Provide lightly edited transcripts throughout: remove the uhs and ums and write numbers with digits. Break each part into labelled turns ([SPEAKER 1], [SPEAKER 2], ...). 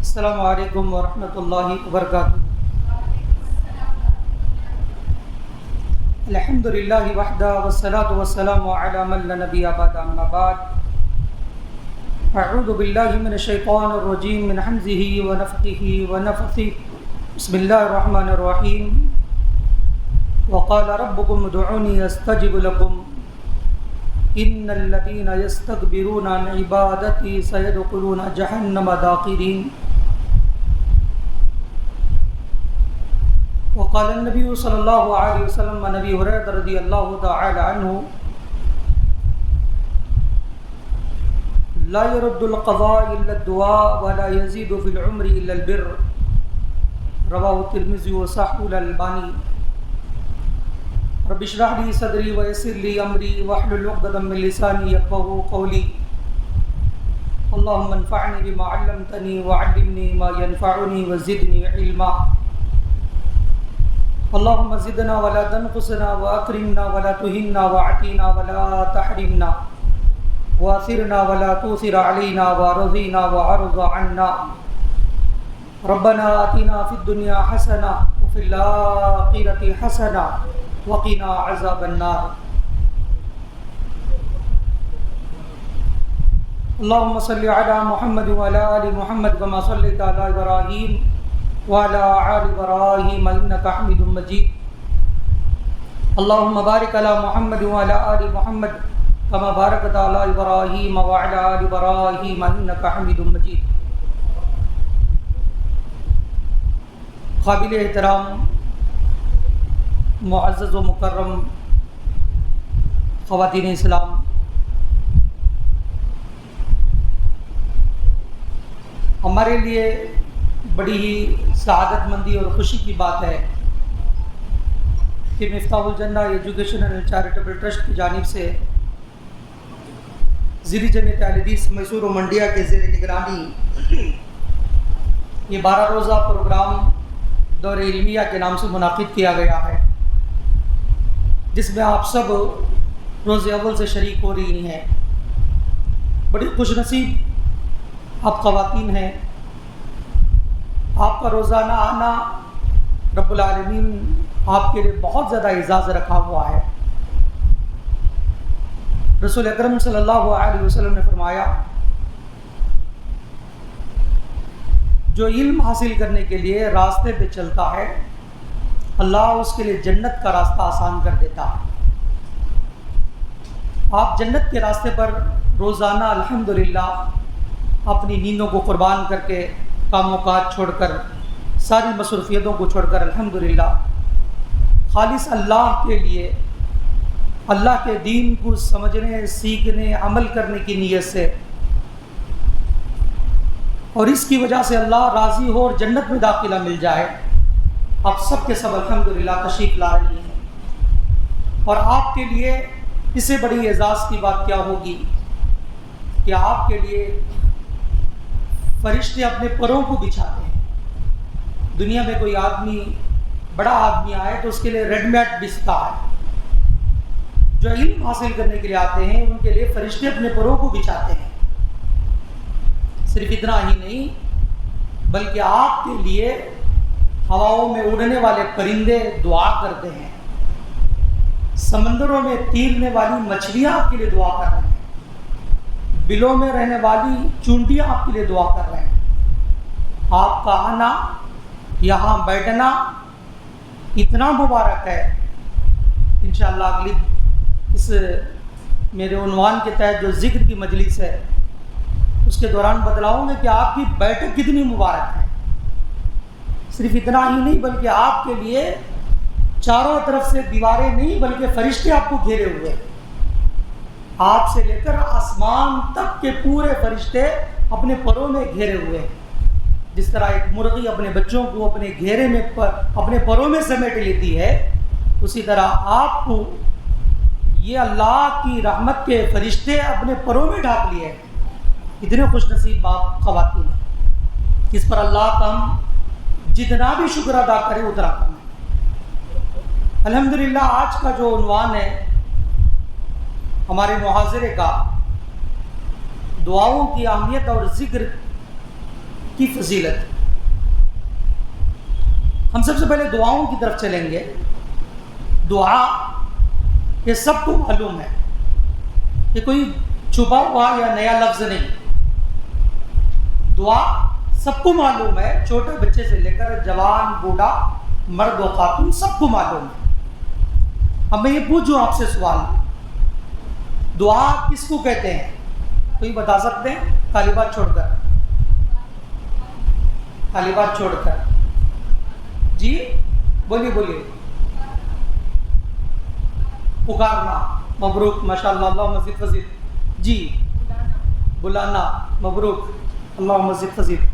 [SPEAKER 1] السلام علیکم ورحمۃ اللہ وبرکاتہ۔ الحمد للہ وحدہ والصلاۃ والسلام علی من لا نبی بعد، اما بعد، اعوذ باللہ من الشیطان الرجیم من حمزہ ونفخہ ونفثہ، بسم اللہ الرحمن الرحیم۔ وقال ربکم ادعونی استجب لکم ان الذین یستکبرون عن عبادتی سیدخلون جہنم داخرین۔ وقال النبی صلی اللہ علیہ وسلم عن ابی ہریرہ رضی اللہ تعالی عنہ لا يرد القضاء الا الدعاء ولا يزيد في العمر الا البر، رواه الترمذی وصححه الالبانی۔ رب اشرح لي صدری ويسر لي امری واحلل عقدۃ من لسانی یفقهوا قولی۔ اللهم انفعنی بما علمتنی وعلمنی ما ينفعنی وزدنی علما۔ اللهم زدنا ولا تنقصنا واکرمنا ولا تهنا واعطنا ولا تحرمنا واثرنا ولا تؤثر علينا وارضنا وعرض عنا۔ ربنا آتنا في الدنيا حسنة وفي الآخرة حسنة وقنا عذاب النار۔ اللهم صل على محمد وعلى آل محمد كما صليت على إبراهيم وعلى آل إبراهيم إنك حميد مجيد۔ اللهم بارك على محمد وعلى آل محمد كما باركت على إبراهيم وعلى آل إبراهيم إنك حميد مجيد۔ قابل احترام معزز و مکرم خواتین اسلام، ہمارے لیے بڑی ہی سعادت مندی اور خوشی کی بات ہے کہ مفتاح الجنہ ایجوکیشن اینڈ چیریٹیبل ٹرسٹ کی جانب سے ضلع جمعیت اہل حدیث میسور و منڈیا کے زیر نگرانی یہ 12 روزہ پروگرام دور علمیہ کے نام سے منعقد کیا گیا ہے، جس میں آپ سب روز اول سے شریک ہو رہی ہیں۔ بڑی خوش نصیب آپ خواتین ہیں، آپ کا روزانہ آنا رب العالمین آپ کے لیے بہت زیادہ اعزاز رکھا ہوا ہے۔ رسول اکرم صلی اللہ علیہ وسلم نے فرمایا، جو علم حاصل کرنے کے لیے راستے پہ چلتا ہے اللہ اس کے لیے جنت کا راستہ آسان کر دیتا ہے۔ آپ جنت کے راستے پر روزانہ الحمدللہ اپنی نیندوں کو قربان کر کے، کام و کاج چھوڑ کر، ساری مصروفیتوں کو چھوڑ کر الحمدللہ خالص اللہ کے لیے، اللہ کے دین کو سمجھنے، سیکھنے، عمل کرنے کی نیت سے، اور اس کی وجہ سے اللہ راضی ہو اور جنت میں داخلہ مل جائے، آپ سب کے سب الحمدللہ تشریف لا رہی ہیں۔ اور آپ کے لیے اس سے بڑی اعزاز کی بات کیا ہوگی کہ آپ کے لیے فرشتے اپنے پروں کو بچھاتے ہیں۔ دنیا میں کوئی آدمی، بڑا آدمی آئے تو اس کے لیے ریڈ میٹ بچھتا ہے۔ جو علم حاصل کرنے کے لیے آتے ہیں ان کے لیے فرشتے اپنے پروں کو بچھاتے ہیں۔ صرف اتنا ہی نہیں بلکہ آپ کے لیے ہواؤں میں اڑنے والے پرندے دعا کرتے ہیں، سمندروں میں تیرنے والی مچھلیاں آپ کے لیے دعا کر رہے ہیں، بلوں میں رہنے والی چونٹیاں آپ کے لیے دعا کر رہے ہیں۔ آپ کا آنا، یہاں بیٹھنا اتنا مبارک ہے۔ انشاءاللہ اگلی اس میرے عنوان کے تحت جو ذکر کی مجلس ہے اس کے دوران بتلاؤں گا کہ آپ کی بیٹھک کتنی مبارک ہے۔ صرف اتنا ہی نہیں بلکہ آپ کے لیے چاروں طرف سے دیواریں نہیں بلکہ فرشتے آپ کو گھیرے ہوئے ہیں، آپ سے لے کر آسمان تک کے پورے فرشتے اپنے پروں میں گھیرے ہوئے ہیں۔ جس طرح ایک مرغی اپنے بچوں کو اپنے گھیرے میں اپنے پروں میں سمیٹ لیتی ہے، اسی طرح آپ کو یہ اللہ کی رحمت کے فرشتے اپنے پروں میں ڈھانپ لیے ہیں۔ اتنے خوش نصیب باپ خواتین ہیں، اس پر اللہ کا ہم جتنا بھی شکر ادا کرے اتنا کم ہے۔ الحمدللہ آج کا جو عنوان ہے ہمارے محاضرے کا، دعاؤں کی اہمیت اور ذکر کی فضیلت. ہم سب سے پہلے دعاؤں کی طرف چلیں گے. دعا یہ سب کو معلوم ہے، یہ کوئی چھپا ہوا یا نیا لفظ نہیں. دعا سب کو معلوم ہے، چھوٹے بچے سے لے کر جوان بوڑھا مرد و خاتون سب کو معلوم ہے. اب میں یہ پوچھوں آپ سے سوال، دعا کس کو کہتے ہیں؟ کوئی بتا سکتے ہیں؟ خالی بات چھوڑ کر، خالی بات چھوڑ کر. جی بولیے بولیے. پکارنا، مبروک، ماشاء اللہ، اللہ مزید فضیل. جی بلانا، مبروک، اللہ مزید فضیل.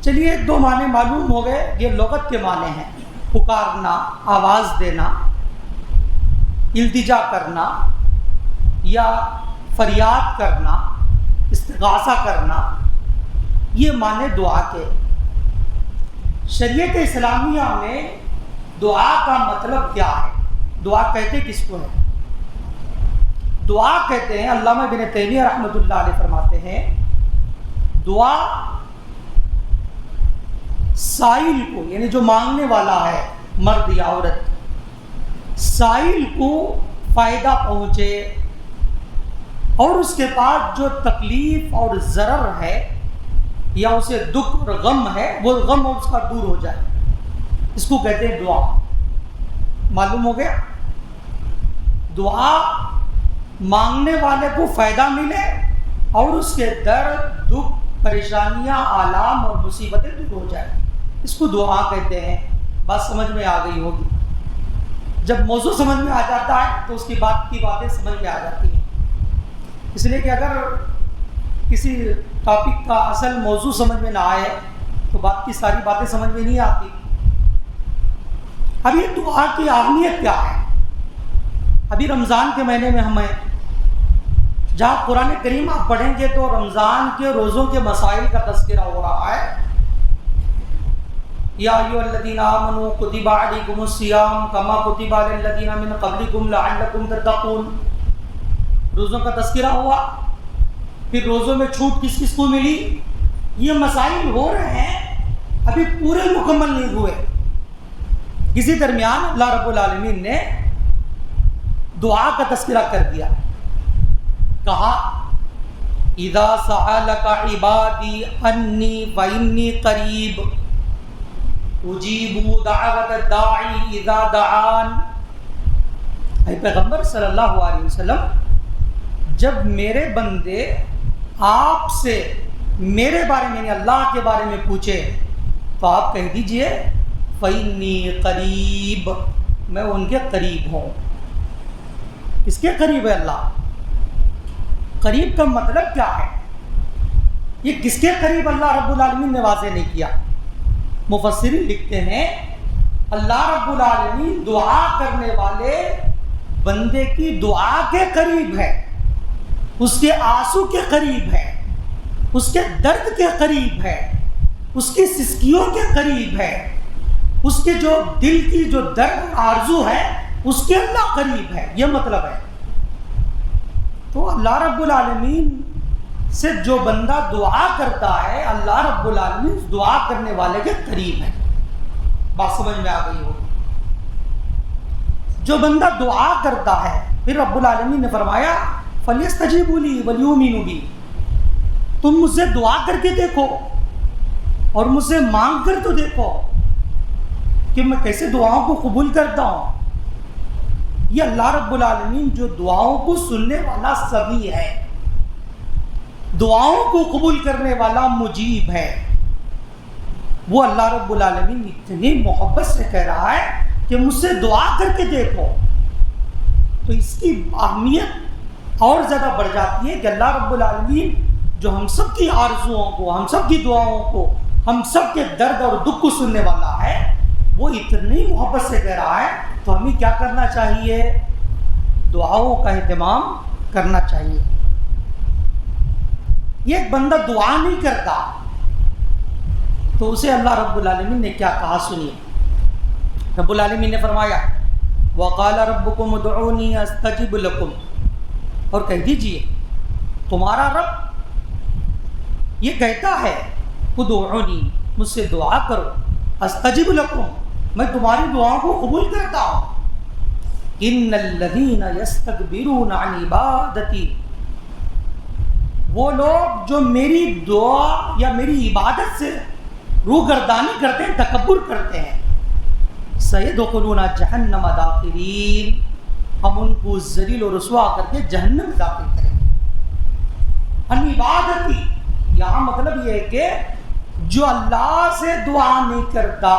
[SPEAKER 1] چلیے ایک دو معنی معلوم ہو گئے، یہ لغت کے معنی ہیں. پکارنا، آواز دینا، التجا کرنا یا فریاد کرنا، استغاثہ کرنا، یہ معنی دعا کے. شریعت اسلامیہ میں دعا کا مطلب کیا ہے؟ دعا کہتے کس کو ہے؟ دعا کہتے ہیں، علامہ ابن تیمیہ رحمۃ اللہ علیہ فرماتے ہیں، دعا سائل کو، یعنی جو مانگنے والا ہے مرد یا عورت، سائل کو فائدہ پہنچے اور اس کے بعد جو تکلیف اور ضرر ہے یا اسے دکھ اور غم ہے وہ غم اور اس کا دور ہو جائے، اس کو کہتے ہیں دعا. معلوم ہو گیا؟ دعا مانگنے والے کو فائدہ ملے اور اس کے درد، دکھ، پریشانیاں، آلام اور مصیبتیں دور ہو جائیں، اس کو دعا کہتے ہیں. بات سمجھ میں آ گئی ہوگی. جب موضوع سمجھ میں آ جاتا ہے تو اس کی باتیں سمجھ میں آ جاتی ہیں. اس لیے کہ اگر کسی ٹاپک کا اصل موضوع سمجھ میں نہ آئے تو بات کی ساری باتیں سمجھ میں نہیں آتی. اب یہ دعا کی اہمیت کیا ہے؟ ابھی رمضان کے مہینے میں ہمیں جہاں قرآن کریم آپ پڑھیں گے تو رمضان کے روزوں کے مسائل کا تذکرہ ہو رہا ہے. یا ایھا الذین آمنوا کتب علیکم الصیام کما کتب علی الذین من قبلکم لعلکم تتقون. روزوں کا تذکرہ ہوا، پھر روزوں میں چھوٹ کس کس کو ملی، یہ مسائل ہو رہے ہیں، ابھی پورے مکمل نہیں ہوئے. اسی درمیان اللہ رب العالمین نے دعا کا تذکرہ کر دیا. کہا اذا سألک عبادی انی فانی قریب اجیب دعوت الداعی اذا دعان. اے پیغمبر صلی اللہ علیہ وسلم، جب میرے بندے آپ سے میرے بارے میں، یعنی اللہ کے بارے میں پوچھے تو آپ کہہ دیجئے فإنی قریب، میں ان کے قریب ہوں. کس کے قریب ہے اللہ؟ قریب کا مطلب کیا ہے؟ یہ کس کے قریب اللہ رب العالمین نے واضح نہیں کیا. مفسرین لکھتے ہیں اللہ رب العالمین دعا کرنے والے بندے کی دعا کے قریب ہے، اس کے آنسو کے قریب ہے، اس کے درد کے قریب ہے، اس کی سسکیوں کے قریب ہے، اس کے جو دل کی جو درد آرزو ہے اس کے اللہ قریب ہے. یہ مطلب ہے. تو اللہ رب العالمین سے جو بندہ دعا کرتا ہے اللہ رب العالمین دعا کرنے والے کے قریب ہے. بات سمجھ میں آ گئی ہوگی. جو بندہ دعا کرتا ہے پھر رب العالمین نے فرمایا فَلْيَسْتَجِيبُوا لِي وَلْيُؤْمِنُوا بِي، تم مجھ سے دعا کر کے دیکھو اور مجھ سے مانگ کر تو دیکھو کہ میں کیسے دعاؤں کو قبول کرتا ہوں. یہ اللہ رب العالمین جو دعاؤں کو سننے والا سمیع ہے، دعاؤں کو قبول کرنے والا مجیب ہے، وہ اللہ رب العالمین اتنی محبت سے کہہ رہا ہے کہ مجھ سے دعا کر کے دیکھو. تو اس کی اہمیت اور زیادہ بڑھ جاتی ہے کہ اللہ رب العالمین جو ہم سب کی آرزوؤں کو، ہم سب کی دعاؤں کو، ہم سب کے درد اور دکھ کو سننے والا ہے، وہ اتنی محبت سے کہہ رہا ہے. تو ہمیں کیا کرنا چاہیے؟ دعاؤں کا اہتمام کرنا چاہیے. یہ ایک بندہ دعا نہیں کرتا تو اسے اللہ رب العالمین نے کیا کہا سنیے. رب العالمین نے فرمایا وَقَالَ رَبُّكُمُ ادْعُونِي أَسْتَجِبْ لَكُمْ، اور کہہ دیجئے تمہارا رب یہ کہتا ہے ادعونی، مجھ سے دعا کرو، استجب لکم، میں تمہاری دعاؤں کو قبول کرتا ہوں۔ ان الذین یستکبرون عن عبادتی، وہ لوگ جو میری دعا یا میری عبادت سے روگردانی کرتے ہیں، تکبر کرتے ہیں، سیدخلون جہنم داخرین، ہم ان کو ذلیل و رسوا کر کے جہنم میں داخل کریں گے۔ ان عبادتی، یہاں مطلب یہ ہے کہ جو اللہ سے دعا نہیں کرتا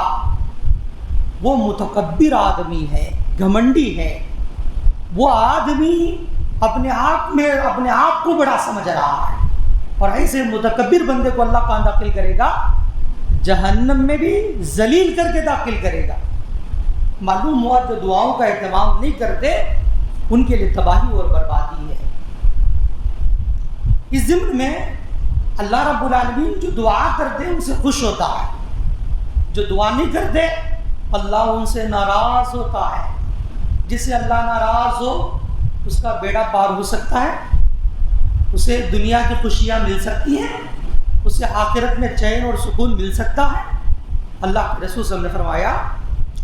[SPEAKER 1] وہ متکبر آدمی ہے، گھمنڈی ہے، وہ آدمی اپنے آپ کو بڑا سمجھ رہا ہے، اور ایسے متکبر بندے کو اللہ کہاں داخل کرے گا؟ جہنم میں بھی ذلیل کر کے داخل کرے گا۔ معلوم ہوا جو دعاؤں کا اہتمام نہیں کرتے ان کے لیے تباہی اور بربادی ہے۔ اس ضمن میں اللہ رب العالمین جو دعا کرتے ہیں ان سے خوش ہوتا ہے، جو دعا نہیں کرتے اللہ ان سے ناراض ہوتا ہے۔ جس سے اللہ ناراض ہو اس کا بیڑا پار ہو سکتا ہے، اسے دنیا کی خوشیاں مل سکتی ہیں، اسے آخرت میں چین اور سکون مل سکتا ہے۔ اللہ کے رسول صلی اللہ علیہ وسلم نے فرمایا،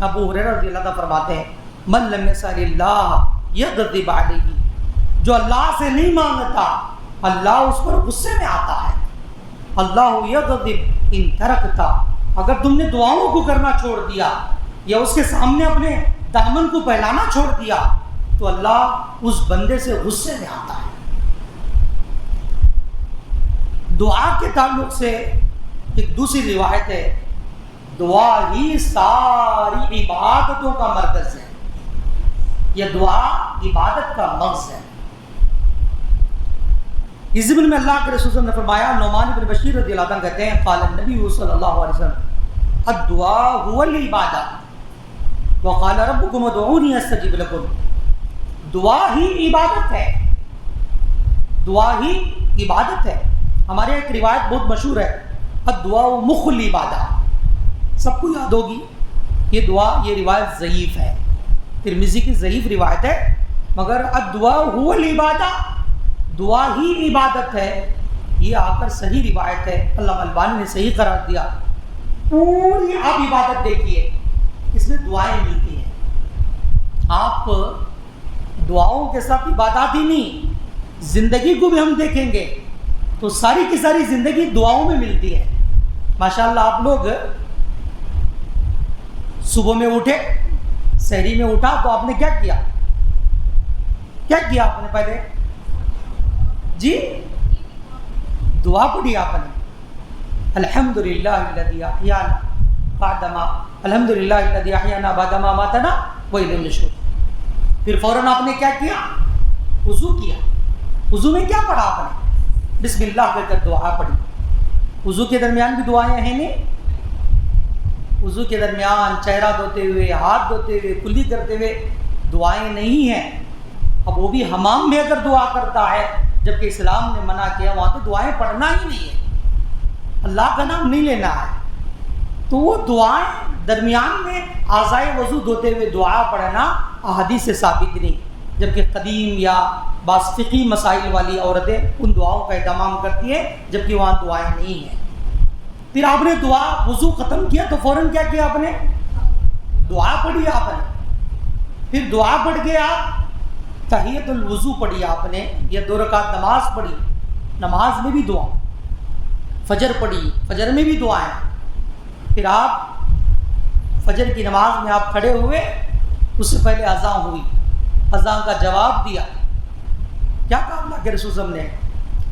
[SPEAKER 1] ابو ہریرہ رضی اللہ عنہ فرماتے ہیں، من لم یسأل اللہ یغضب علیہ، جو اللہ سے نہیں مانگتا اللہ اس پر غصے میں آتا ہے۔ اللہ یغضب ان ترکتا، اگر تم نے دعاؤں کو کرنا چھوڑ دیا یا اس کے سامنے اپنے دامن کو پھیلانا چھوڑ دیا تو اللہ اس بندے سے غصے میں آتا ہے۔ دعا کے تعلق سے ایک دوسری روایت ہے، دعا ہی ساری عبادتوں کا مرکز ہے، یہ دعا عبادت کا مغز ہے۔ اس ضمن میں اللہ کے رسول صلی اللہ علیہ وسلم نے فرمایا، نعمان بن بشیر رضی اللہ عنہ کہتے ہیں، قال النبی صلی اللہ علیہ وسلم الدعاء هو العبادہ وقال ربکم ادعونی استجب لکم، دعا ہی عبادت ہے، دعا ہی عبادت ہے۔ ہمارے ایک روایت بہت مشہور ہے، الدعاء مخ العبادہ، سب کو یاد ہوگی یہ دعا، یہ روایت ضعیف ہے، ترمذی کی ضعیف روایت ہے، مگر الدعاء هو العبادہ، دعا ہی عبادت ہے، یہ آ کر صحیح روایت ہے، علامہ البانی نے صحیح قرار دیا۔ پوری آپ عبادت دیکھیے، اس میں دعائیں ملتی ہیں، آپ دعاؤں کے ساتھ عبادات ہی نہیں، زندگی کو بھی ہم دیکھیں گے تو ساری کی ساری زندگی دعاؤں میں ملتی ہے۔ ماشاءاللہ آپ لوگ صبح میں اٹھے، سحری میں اٹھا تو آپ نے کیا کیا آپ نے پہلے؟ جی دعا پڑھی آپ نے، الحمدللہ الذی احیانا بعدما الحمدللہ الذی احیانا بعدما اماتنا والیہ النشور۔ پھر فوراً آپ نے کیا کیا؟ وضو کیا۔ وضو میں کیا پڑھا آپ نے؟ بسم اللہ کہہ کر دعا پڑھی۔ وضو کے درمیان بھی دعائیں ہیں نہیں؟ وضو کے درمیان چہرہ دھوتے ہوئے، ہاتھ دھوتے ہوئے، کلی کرتے ہوئے دعائیں نہیں ہیں۔ اب وہ بھی حمام میں اگر دعا کرتا ہے، جبکہ اسلام نے منع کیا، وہاں تو دعائیں پڑھنا ہی نہیں ہے، اللہ کا نام نہیں لینا ہے، تو وہ دعائیں درمیان میں اعضائے وضو دھوتے ہوئے دعا پڑھنا احادیث سے ثابت نہیں، جبکہ قدیم یا بعض فقہی مسائل والی عورتیں ان دعاؤں کا اہتمام کرتی ہیں، جبکہ وہاں دعائیں نہیں ہیں۔ پھر آپ نے دعا وضو ختم کیا تو فوراً کیا کیا آپ نے؟ دعا پڑھی آپ نے۔ پھر دعا پڑھ کے آپ تحیۃ الوضو پڑھی آپ نے، یا 2 رکعت نماز پڑھی، نماز میں بھی دعا، فجر پڑھی، فجر میں بھی دعائیں۔ پھر آپ فجر کی نماز میں آپ کھڑے ہوئے، اس سے پہلے اذان ہوئی، اذان کا جواب دیا، کیا کہا اللہ کے رسول صلی اللہ علیہ وسلم نے؟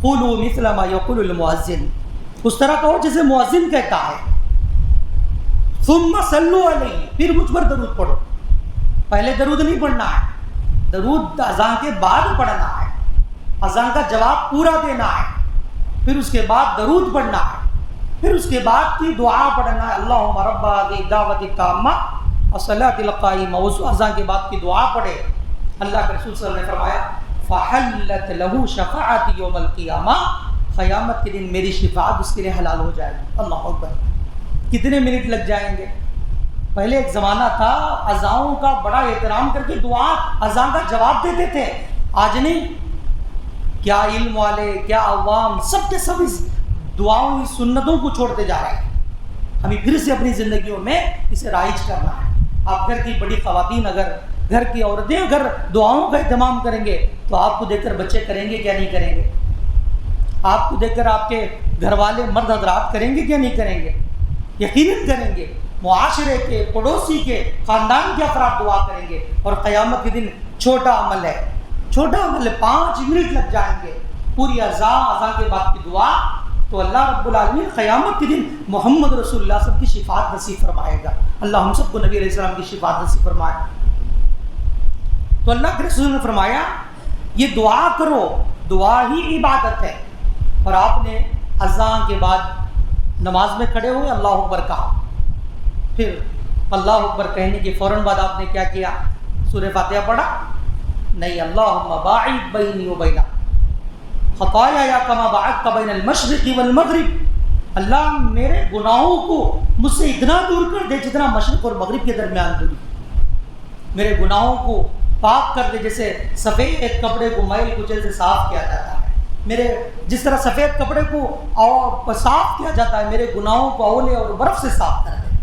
[SPEAKER 1] قولوا مثل ما یقول المؤذن، اس طرح کہو جسے مؤذن کہتا ہے۔ ثم صلوا علیہ، پھر مجھ پر درود پڑھو۔ پہلے درود نہیں پڑھنا ہے، درود اذان کے بعد پڑھنا ہے، اذان کا جواب پورا دینا ہے، پھر اس کے بعد درود پڑھنا ہے، پھر اس کے بعد کی دعا پڑھنا ہے، اللہم رب هذه الدعوۃ التامہ والصلاۃ القائمہ۔ اس اذان کے بعد کی دعا پڑھے۔ اللہ کے رسول صلی اللہ علیہ وسلم نے فرمایا فحلت له شفاعتی یوم القیامہ، قیامت کے دن میری شفاعت اس کے لیے حلال ہو جائے گی۔ اللہ اکبر، کتنے منٹ لگ جائیں گے؟ پہلے ایک زمانہ تھا اذانوں کا بڑا احترام کر کے دعا اذان کا جواب دیتے تھے، آج نہیں، کیا علم والے کیا عوام سب کے سب اس دعاؤں کی سنتوں کو چھوڑتے جا رہے ہیں. ہمیں پھر سے اپنی زندگیوں میں اسے رائج کرنا ہے. آپ گھر کی بڑی خواتین اگر گھر کی عورتیں اگر دعاؤں کا اہتمام کریں گے تو آپ کو دیکھ کر بچے کریں گے کیا نہیں کریں گے؟ آپ کو دیکھ کر آپ کے گھر والے مرد حضرات کریں گے کیا نہیں کریں گے؟ یقیناً کریں گے. معاشرے کے، پڑوسی کے، خاندان کے افراد دعا کریں گے. اور قیامت کے دن چھوٹا عمل ہے، 5 منٹ لگ جائیں گے پوری اذان کے بعد کی دعا، تو اللہ رب العالمین قیامت کے دن محمد رسول اللہ صلی اللہ علیہ وسلم کی شفاعت نصیب فرمائے گا. اللہ ہم سب کو نبی علیہ السلام کی شفاعت نصیب فرمائے. تو اللہ کے رسول نے فرمایا یہ دعا کرو، دعا ہی عبادت ہے. اور آپ نے اذان کے بعد نماز میں کھڑے ہوئے اللہ اکبر کہا، پھر اللہ اکبر کہنے کے فوراً بعد آپ نے کیا کیا؟ سورہ فاتحہ پڑھا؟ نہیں. اللہم باعد بینی و بین خطایا کما باعدت بین المشرق والمغرب. اللہ میرے گناہوں کو مجھ سے اتنا دور کر دے جتنا مشرق اور مغرب کے درمیان دوری. میرے گناہوں کو پاک کر دے جیسے سفید کپڑے کو میل کچیل سے صاف کیا جاتا ہے. جس طرح سفید کپڑے کو صاف کیا جاتا ہے، میرے گناہوں کو اولے اور برف سے صاف کر دے.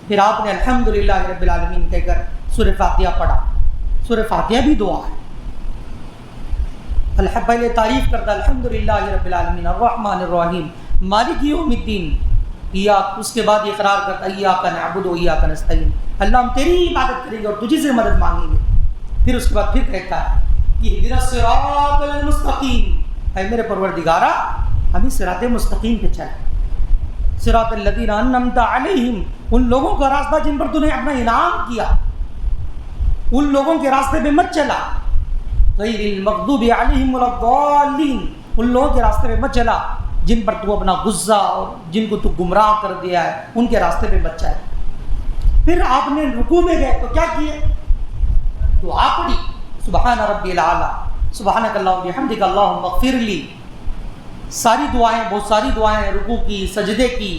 [SPEAKER 1] پھر آپ نے الحمدللہ رب العالمین کہہ کر سورہ فاتحہ پڑھا. سورہ فاتحہ بھی دعا ہے. پہلے تعریف کرتا الحمدللہ رب العالمین الرحمن الرحیم مالک یوم الدین، اس کے بعد اقرار کرتا ایاک نعبد و ایاک نستعین، اللہ ہم تیری عبادت کریں گے اور تجھی سے مدد مانگیں گے. پھر اس کے بعد پھر کہتا ہے اہدنا الصراط المستقیم، اے میرے پروردگارا ہمیں صراط مستقیم پہ چلا. صراط الذین انعمت علیہم، ان لوگوں کا راستہ جن پر تو نے اپنا انعام کیا، ان لوگوں کے راستے پہ مت چلا. غیر المغضوب علیہم ولا الضالین، ان لوگوں کے راستے پہ مت چلا جن پر تو اپنا غصہ اور جن کو تو گمراہ کر دیا ہے، ان کے راستے پہ مت چلا. پھر آپ نے رکوع میں گئے تو کیا کیے؟ دعا پڑھی سبحان ربی الاعلی سبحانک اللہم بحمدک اللہم اغفر لی. ساری دعائیں، بہت ساری دعائیں، رکوع کی، سجدے کی،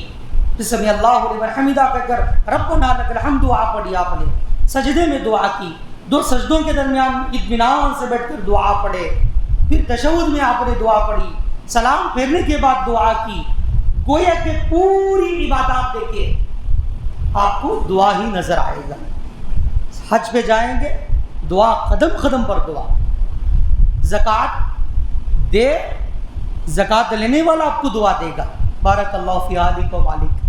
[SPEAKER 1] سمیع اللہ لمن حمدہ کہہ کر ربنا لک الحمد دعا پڑھی آپ نے. سجدے میں دعا کی، 2 سجدوں کے درمیان اطمینان سے بیٹھ کر دعا پڑھے. پھر تشہد میں آپ نے دعا پڑھی، سلام پھیرنے کے بعد دعا کی. گویا کہ پوری عبادات دیکھے آپ کو دعا ہی نظر آئے گا. حج پہ جائیں گے دعا، قدم قدم پر دعا. زکوٰۃ دے، زکوٰۃ لینے والا آپ کو دعا دے گا بارک اللہ فی آلک و مالک.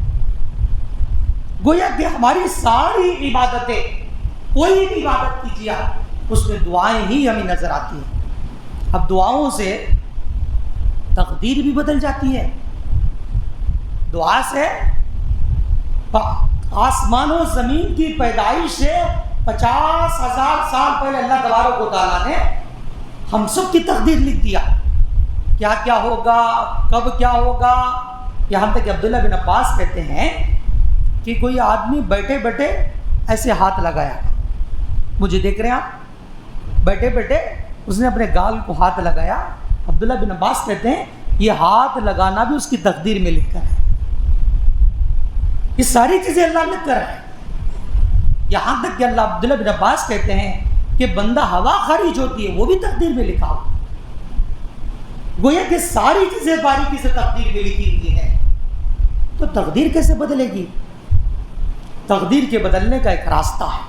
[SPEAKER 1] گویا کہ ہماری ساری عبادتیں، کوئی بھی عبادت کیجیے اس میں دعائیں ہی ہمیں نظر آتی ہیں. اب دعاؤں سے تقدیر بھی بدل جاتی ہے. دعا سے آسمان و زمین کی پیدائش سے 50,000 سال پہلے اللہ تبارک و تعالیٰ نے ہم سب کی تقدیر لکھ دیا، کیا کیا ہوگا، کب کیا ہوگا. یہاں تک کہ عبداللہ بن عباس کہتے ہیں کہ کوئی آدمی بیٹھے بیٹھے ایسے ہاتھ لگایا، مجھے دیکھ رہے ہیں آپ، بیٹھے بیٹھے اس نے اپنے گال کو ہاتھ لگایا. عبداللہ بن عباس کہتے ہیں یہ ہاتھ لگانا بھی اس کی تقدیر میں لکھ کر ہے. یہ ساری چیزیں اللہ لکھ کر ہے. یہاں تک کہ اللہ عبداللہ بن عباس کہتے ہیں کہ بندہ ہوا خارج ہوتی ہے وہ بھی تقدیر میں لکھا ہو. گویا کہ ساری چیزیں باریکی سے تقدیر میں لکھی ہوئی ہیں. تو تقدیر کیسے بدلے گی؟ تقدیر کے بدلنے کا ایک راستہ ہے،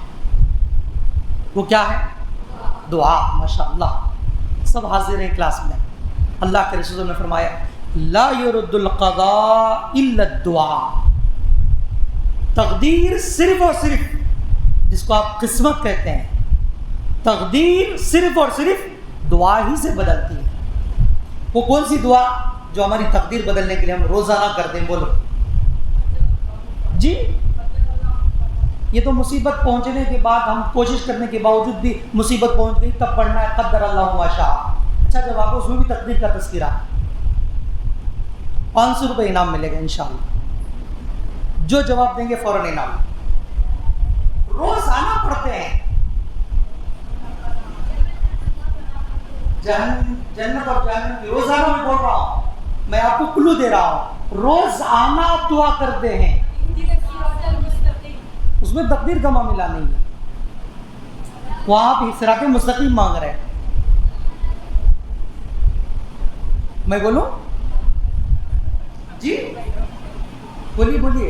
[SPEAKER 1] وہ کیا ہے؟ دعا. ماشاءاللہ سب حاضر ہیں کلاس میں. اللہ کے رسول نے فرمایا لا يرد القضاء الا الدعاء. تقدیر صرف اور صرف، جس کو آپ قسمت کہتے ہیں، تقدیر صرف اور صرف دعا ہی سے بدلتی ہے. وہ کون سی دعا جو ہماری تقدیر بدلنے کے لیے ہم روزانہ کرتے ہیں؟ بولو جی. یہ تو مصیبت پہنچنے کے بعد ہم کوشش کرنے کے باوجود بھی مصیبت پہنچ گئی تب پڑھنا ہے قدر اللہ ما شاء. اچھا جب آپ اس میں بھی تقدیر کا تذکرہ، 500 روپے انعام ملے گا انشاءاللہ. جو جواب دیں گے فوراً انعام. روزانہ پڑھتے ہیں، جنت اور جہنم کی روزانہ میں بول رہا ہوں، میں آپ کو کلو دے رہا ہوں. روزانہ آپ دعا کرتے ہیں، اس میں تقدیر کا معاملہ نہیں ہے. وہاں آپ صراط مستقیم مانگ رہے ہیں. میں بولوں بولیے بولیے.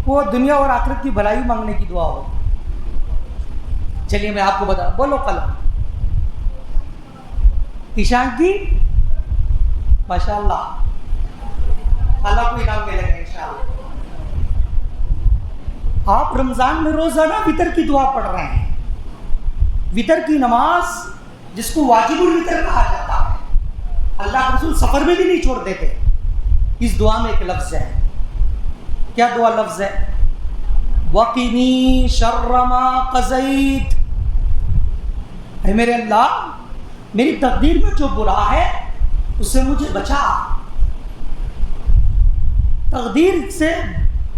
[SPEAKER 1] وہ دنیا اور آخرت کی بھلائی مانگنے کی دعا ہو. چلیے میں آپ کو بتا بولو قلم. ایشان کی ماشاء اللہ اللہ کو انعام ملے گا انشاءاللہ. آپ رمضان میں روزانہ وتر کی دعا پڑھ رہے ہیں. وتر کی نماز جس کو واجب الوتر کہا جاتا ہے, اللہ کے رسول سفر میں بھی نہیں چھوڑ دیتے. اس دعا میں ایک لفظ ہے. کیا دعا لفظ ہے؟ وَقِنِي شَرَّ مَا قَضَيْتَ. اے میرے اللہ, میری تقدیر میں جو برا ہے اس سے مجھے بچا. تقدیر سے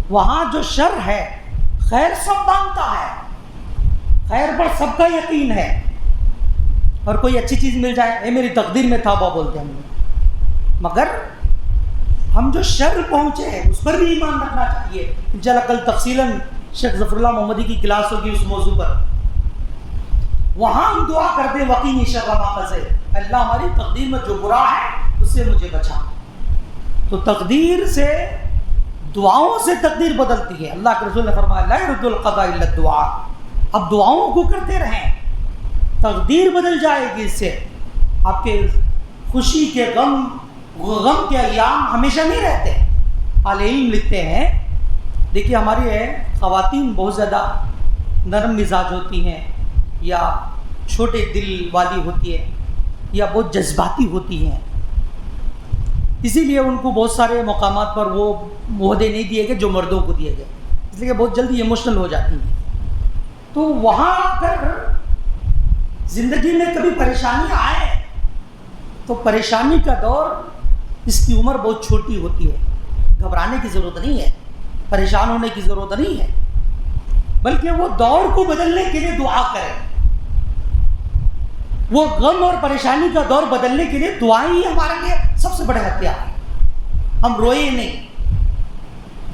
[SPEAKER 1] وہاں جو شر ہے, خیر سب مانگتا ہے, خیر پر سب کا یقین ہے. اور کوئی اچھی چیز مل جائے, اے میری تقدیر میں تھا وہ بولتے ہیں ہم لوگ. مگر ہم جو شر پہنچے ہیں اس پر بھی ایمان رکھنا چاہیے. انشاءاللہ کل تفصیلاً شیخ ظفر اللہ محمدی کی کلاس ہوگی اس موضوع پر. وہاں ہم دعا کرتے وقینی شر ما قضیت, اللہ ہماری تقدیر میں جو برا ہے اس سے مجھے بچا. تو تقدیر سے, دعاؤں سے تقدیر بدلتی ہے. اللہ کے رسول نے فرمایا لا يرد القضاء الا الدعاء. اب دعاؤں کو کرتے رہیں, تقدیر بدل جائے گی. اس سے آپ کے خوشی کے غم کے ایام ہمیشہ نہیں رہتے. اہل علم لکھتے ہیں, دیکھیے ہماری خواتین بہت زیادہ نرم مزاج ہوتی ہیں, یا چھوٹے دل والی ہوتی ہے, یا بہت جذباتی ہوتی ہیں. اسی لیے ان کو بہت سارے مقامات پر وہ عہدے نہیں دیے گئے جو مردوں کو دیے گئے, اس لیے بہت جلدی ایموشنل ہو جاتی ہیں. تو وہاں اگر زندگی میں کبھی پریشانی آئے تو پریشانی کا دور, اس کی عمر بہت چھوٹی ہوتی ہے. گھبرانے کی ضرورت نہیں ہے, پریشان ہونے کی ضرورت نہیں ہے, بلکہ وہ دور کو بدلنے کے لیے دعا کریں. وہ غم اور پریشانی کا دور بدلنے کے لیے دعائیں ہی ہمارے لیے سب سے بڑے ہتھیار ہیں. ہم روئے نہیں.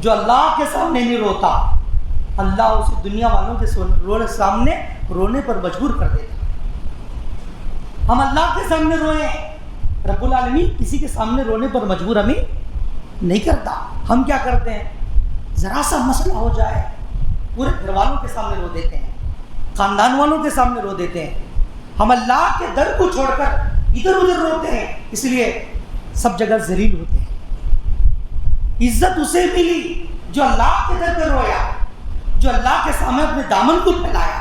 [SPEAKER 1] جو اللہ کے سامنے نہیں روتا, اللہ اسے دنیا والوں کے سامنے رونے پر مجبور کر دیتا. ہم اللہ کے سامنے روئے, رب العالمین کسی کے سامنے رونے پر مجبور ہمیں نہیں کرتا. ہم کیا کرتے ہیں, ذرا سا مسئلہ ہو جائے پورے گھر والوں کے سامنے رو دیتے ہیں, خاندان والوں کے سامنے رو دیتے ہیں. ہم اللہ کے در کو چھوڑ کر ادھر ادھر روتے ہیں, اس لیے سب جگہ ذلیل ہوتے ہیں. عزت اسے ملی جو اللہ کے در پہ رویا, جو اللہ کے سامنے اپنے دامن کو پھیلایا,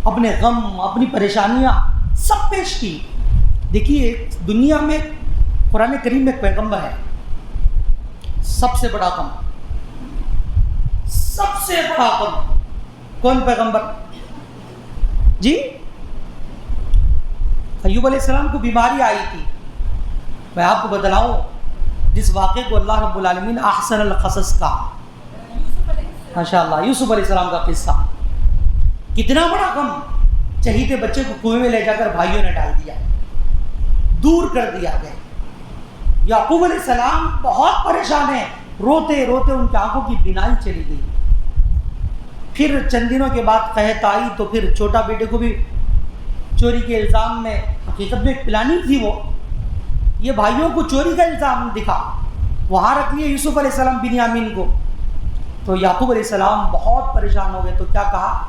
[SPEAKER 1] اپنے غم اپنی پریشانیاں سب پیش کی. دیکھیے دنیا میں قرآن کریم میں ایک پیغمبر ہے, سب سے بڑا غم, سب سے بڑا غم. کون پیغمبر جی؟ ایوب علیہ السلام کو بیماری آئی تھی. میں آپ کو بتلاؤں جس واقعے کو اللہ رب العالمین احسن القصص کا, ماشاء اللہ, یوسف علیہ السلام کا قصہ. کتنا بڑا غم, چہیتے بچے کو کنویں میں لے جا کر بھائیوں نے ڈال دیا, دور کر دیا گیا. یعقوب علیہ السلام بہت پریشان ہیں, روتے روتے ان کی آنکھوں کی بینائی چلی گئی. پھر چند دنوں کے بعد قحط آئی تو پھر چھوٹا بیٹے کو بھی چوری کے الزام میں, حقیقت میں ایک پلاننگ تھی وہ, یہ بھائیوں کو چوری کا الزام دکھا, وہاں رکھ لیے یوسف علیہ السلام بنیامین کو. تو یعقوب علیہ السلام بہت پریشان ہو گئے. تو کیا کہا,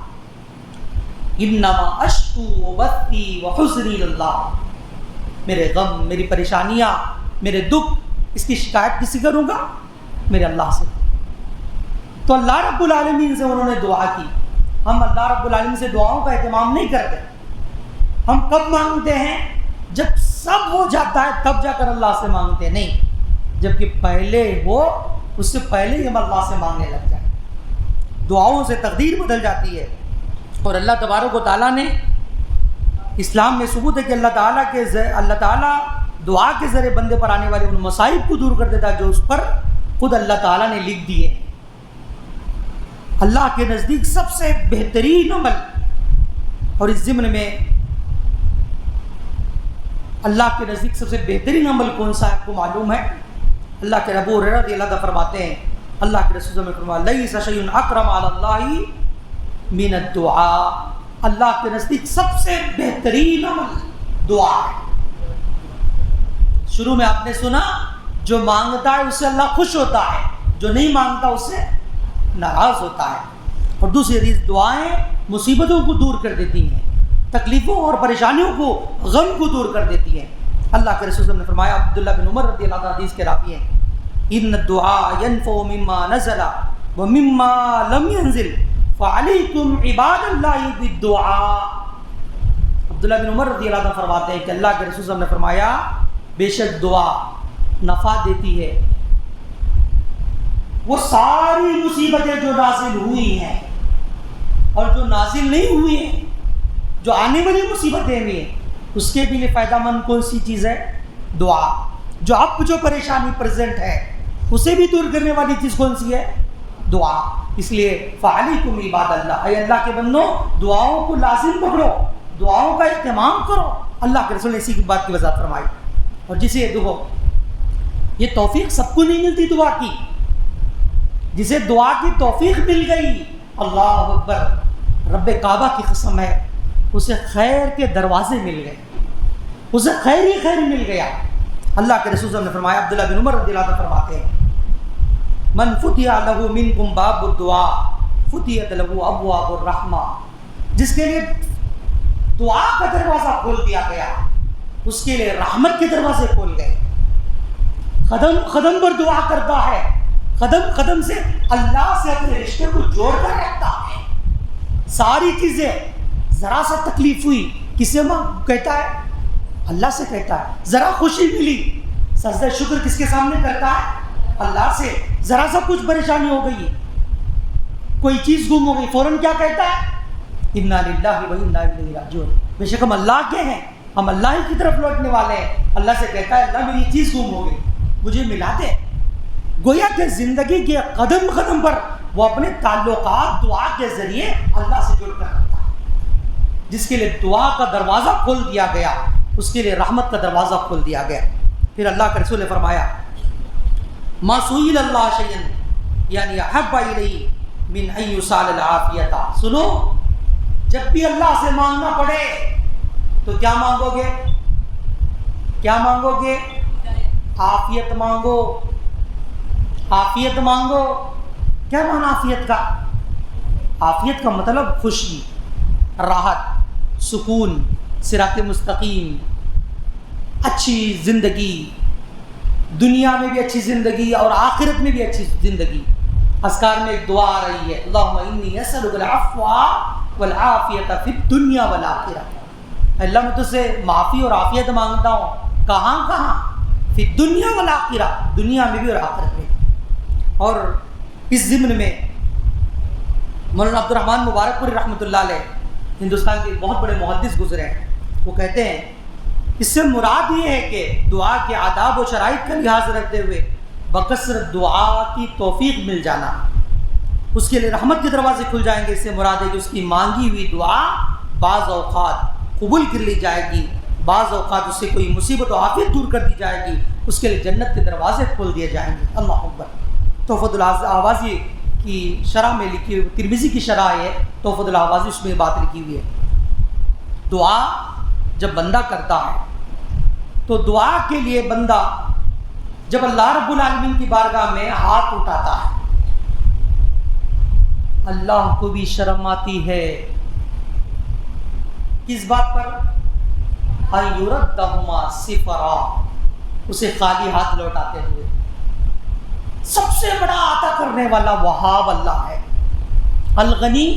[SPEAKER 1] انما اشکو بثی وحزنی اللہ. میرے غم, میری پریشانیاں, میرے دکھ, اس کی شکایت کسی کروں گا؟ میرے اللہ سے. تو اللہ رب العالمین سے انہوں نے دعا کی. ہم اللہ رب العالمین سے دعاؤں کا اہتمام نہیں کرتے. ہم کب مانگتے ہیں؟ جب سب ہو جاتا ہے تب جا کر اللہ سے مانگتے ہیں. نہیں, جبکہ پہلے ہو, اس سے پہلے ہی ہم اللہ سے مانگنے لگ جائیں. دعاؤں سے تقدیر بدل جاتی ہے. اور اللہ تبارک و تعالیٰ نے, اسلام میں ثبوت ہے کہ اللہ تعالیٰ دعا کے ذریعے بندے پر آنے والے ان مصائب کو دور کر دیتا ہے جو اس پر خود اللہ تعالیٰ نے لکھ دیے ہیں. اللہ کے نزدیک سب سے بہترین عمل, اور اس ضمن میں اللہ کے نزدیک سب سے بہترین عمل کون سا ہے آپ کو معلوم ہے؟ اللہ کے ابو ہریرہ رضی اللہ عنہ فرماتے ہیں, اللہ کے رسول نے فرمایا لیس شیء اکرم علی اللہ من الدعاء. اللہ کے نزدیک سب سے بہترین عمل دعا ہے. شروع میں آپ نے سنا جو مانگتا ہے اس سے اللہ خوش ہوتا ہے، جو نہیں مانگتا اس سے ناراض ہوتا ہے۔ اور دوسری حدیث، دعائیں مصیبتوں کو دور کر دیتی ہیں، تکلیفوں اور پریشانیوں کو، غم کو دور کر دیتی ہیں۔ اللہ کے رسول نے فرمایا، عبداللہ بن عمر رضی اللہ عنہ حدیث کے راوی ہیں، ان الدعاء ينفع مما نزل ومما لم ينزل فعلیکم عباد اللہ بالدعاء۔ عبداللہ بن عمر رضی اللہ عنہ فرماتے ہیں کہ اللہ کے رسول نے فرمایا بے شک دعا نفع دیتی ہے، وہ ساری مصیبتیں جو نازل ہوئی ہیں اور جو نازل نہیں ہوئی ہیں، جو آنے والی مصیبتیں بھی ہیں، اس کے بھی لیے فائدہ مند کون سی چیز ہے؟ دعا۔ جو اب جو پریشانی پریزنٹ ہے اسے بھی دور کرنے والی چیز کون سی ہے؟ دعا۔ اس لیے فعلیکم عباد اللہ، اے اللہ کے بندو دعاؤں کو لازم پکڑو، دعاؤں کا اہتمام کرو۔ اللہ کے رسول نے اسی کی بات کی وضاحت فرمائی۔ اور جسے دیکھو یہ توفیق سب کو نہیں ملتی دعا کی، جسے دعا کی توفیق مل گئی، اللہ اکبر، رب کعبہ کی قسم ہے، اسے خیر کے دروازے مل گئے، اسے خیر ہی خیر مل گیا۔ اللہ کے رسول نے فرمایا، عبداللہ بن عمر رضی اللہ عنہ فرماتے ہیں، من فتح له منکم باب الدعاء فتحت له ابواب الرحمہ، جس کے لیے دعا کا دروازہ کھول دیا گیا اس کے لیے رحمت کے دروازے کھول گئے۔ قدم قدم پر دعا کرتا ہے، قدم قدم سے اللہ سے اپنے رشتے کو جوڑ کر رکھتا ہے۔ ساری چیزیں، ذرا سا تکلیف ہوئی کس سے کہتا ہے؟ اللہ سے کہتا ہے۔ ذرا خوشی ملی، سجدہ شکر کس کے سامنے کرتا ہے؟ اللہ سے۔ ذرا سا کچھ پریشانی ہو گئی، کوئی چیز گم ہو گئی، فوراً کیا کہتا ہے؟ انا للہ و انا الیہ راجعون، بے شک ہم اللہ کے ہیں، ہم اللہ ہی کی طرف لوٹنے والے ہیں۔ اللہ سے کہتا ہے اللہ میری چیز گم ہو گئی، مجھے ملا دے۔ گویا کہ زندگی کے قدم قدم پر وہ اپنے تعلقات دعا کے ذریعے اللہ سے جڑ کر رکھتا ہے۔ جس کے لیے دعا کا دروازہ کھول دیا گیا اس کے لیے رحمت کا دروازہ کھول دیا گیا۔ پھر اللہ کے رسول نے فرمایا، ما سئل اللہ شیئا یعنی احب الیہ من ان یسأل العافیۃ۔ سنو، جب بھی اللہ سے مانگنا پڑے تو کیا مانگو گے؟ کیا مانگو گے؟ عافیت مانگو، عافیت مانگو۔ کیا معنی عافیت کا؟ عافیت کا مطلب خوشی، راحت، سکون، صراط مستقیم، اچھی زندگی، دنیا میں بھی اچھی زندگی اور آخرت میں بھی اچھی زندگی۔ اذکار میں ایک دعا آ رہی ہے، اللہم انی اسألک العفو والعافیۃ فی الدنیا والآخرہ۔ اللہ میں تجھ سے معافی اور عافیت مانگتا ہوں، کہاں کہاں؟ فی الدنیا والآخرہ، دنیا میں بھی اور آخرت میں۔ اور اس ضمن میں مولانا عبد الرحمن مبارک پوری رحمۃ اللہ علیہ، ہندوستان کے بہت بڑے محدث گزرے ہیں، وہ کہتے ہیں اس سے مراد یہ ہے کہ دعا کے آداب و شرائط کا لحاظ رکھتے ہوئے بکثرت دعا کی توفیق مل جانا، اس کے لیے رحمت کے دروازے کھل جائیں گے۔ اس سے مراد ہے کہ اس کی مانگی ہوئی دعا بعض اوقات قبول کر لی جائے گی، بعض اوقات اس سے کوئی مصیبت و آفت دور کر دی جائے گی، اس کے لیے جنت کے دروازے کھول دیے جائیں گے۔ اللہ اکبر۔ تحفۃ الاحوازی کی شرح میں لکھی ہوئی، ترمذی کی شرح ہے تحفۃ الاحوازی، اس میں بات لکھی ہوئی ہے، دعا جب بندہ کرتا ہے تو دعا کے لیے بندہ جب اللہ رب العالمین کی بارگاہ میں ہاتھ اٹھاتا ہے، اللہ کو بھی شرم آتی ہے۔ کس بات پر؟ ان یردہما صفرا، اسے خالی ہاتھ لوٹاتے ہوئے۔ سب سے بڑا عطا کرنے والا وہاب اللہ ہے، الغنی،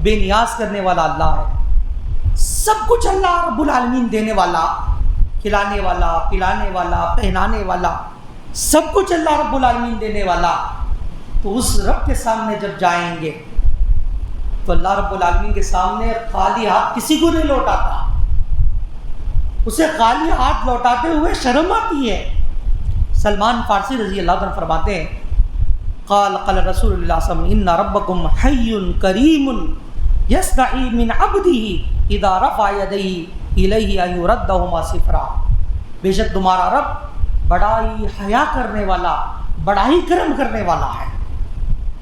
[SPEAKER 1] بے نیاز کرنے والا اللہ ہے، سب کچھ اللہ رب العالمین دینے والا، کھلانے والا، پلانے والا، پہنانے والا، سب کچھ اللہ رب العالمین دینے والا۔ تو اس رب کے سامنے جب جائیں گے تو اللہ رب العالمین کے سامنے خالی ہاتھ کسی کو نہیں لوٹاتا، اسے خالی ہاتھ لوٹاتے ہوئے شرم آتی ہے۔ سلمان فارسی رضی اللہ عنہ فرماتے ہیں، قال رسول اللہ صلی اللہ علیہ وسلم، ان ربکم حی کریم یستحی من عبدہ اذا رفع یدیہ الیہ ان یردہما صفرا۔ بے شک تمہارا رب بڑا ہی حیا کرنے والا، بڑا ہی کرم کرنے والا ہے،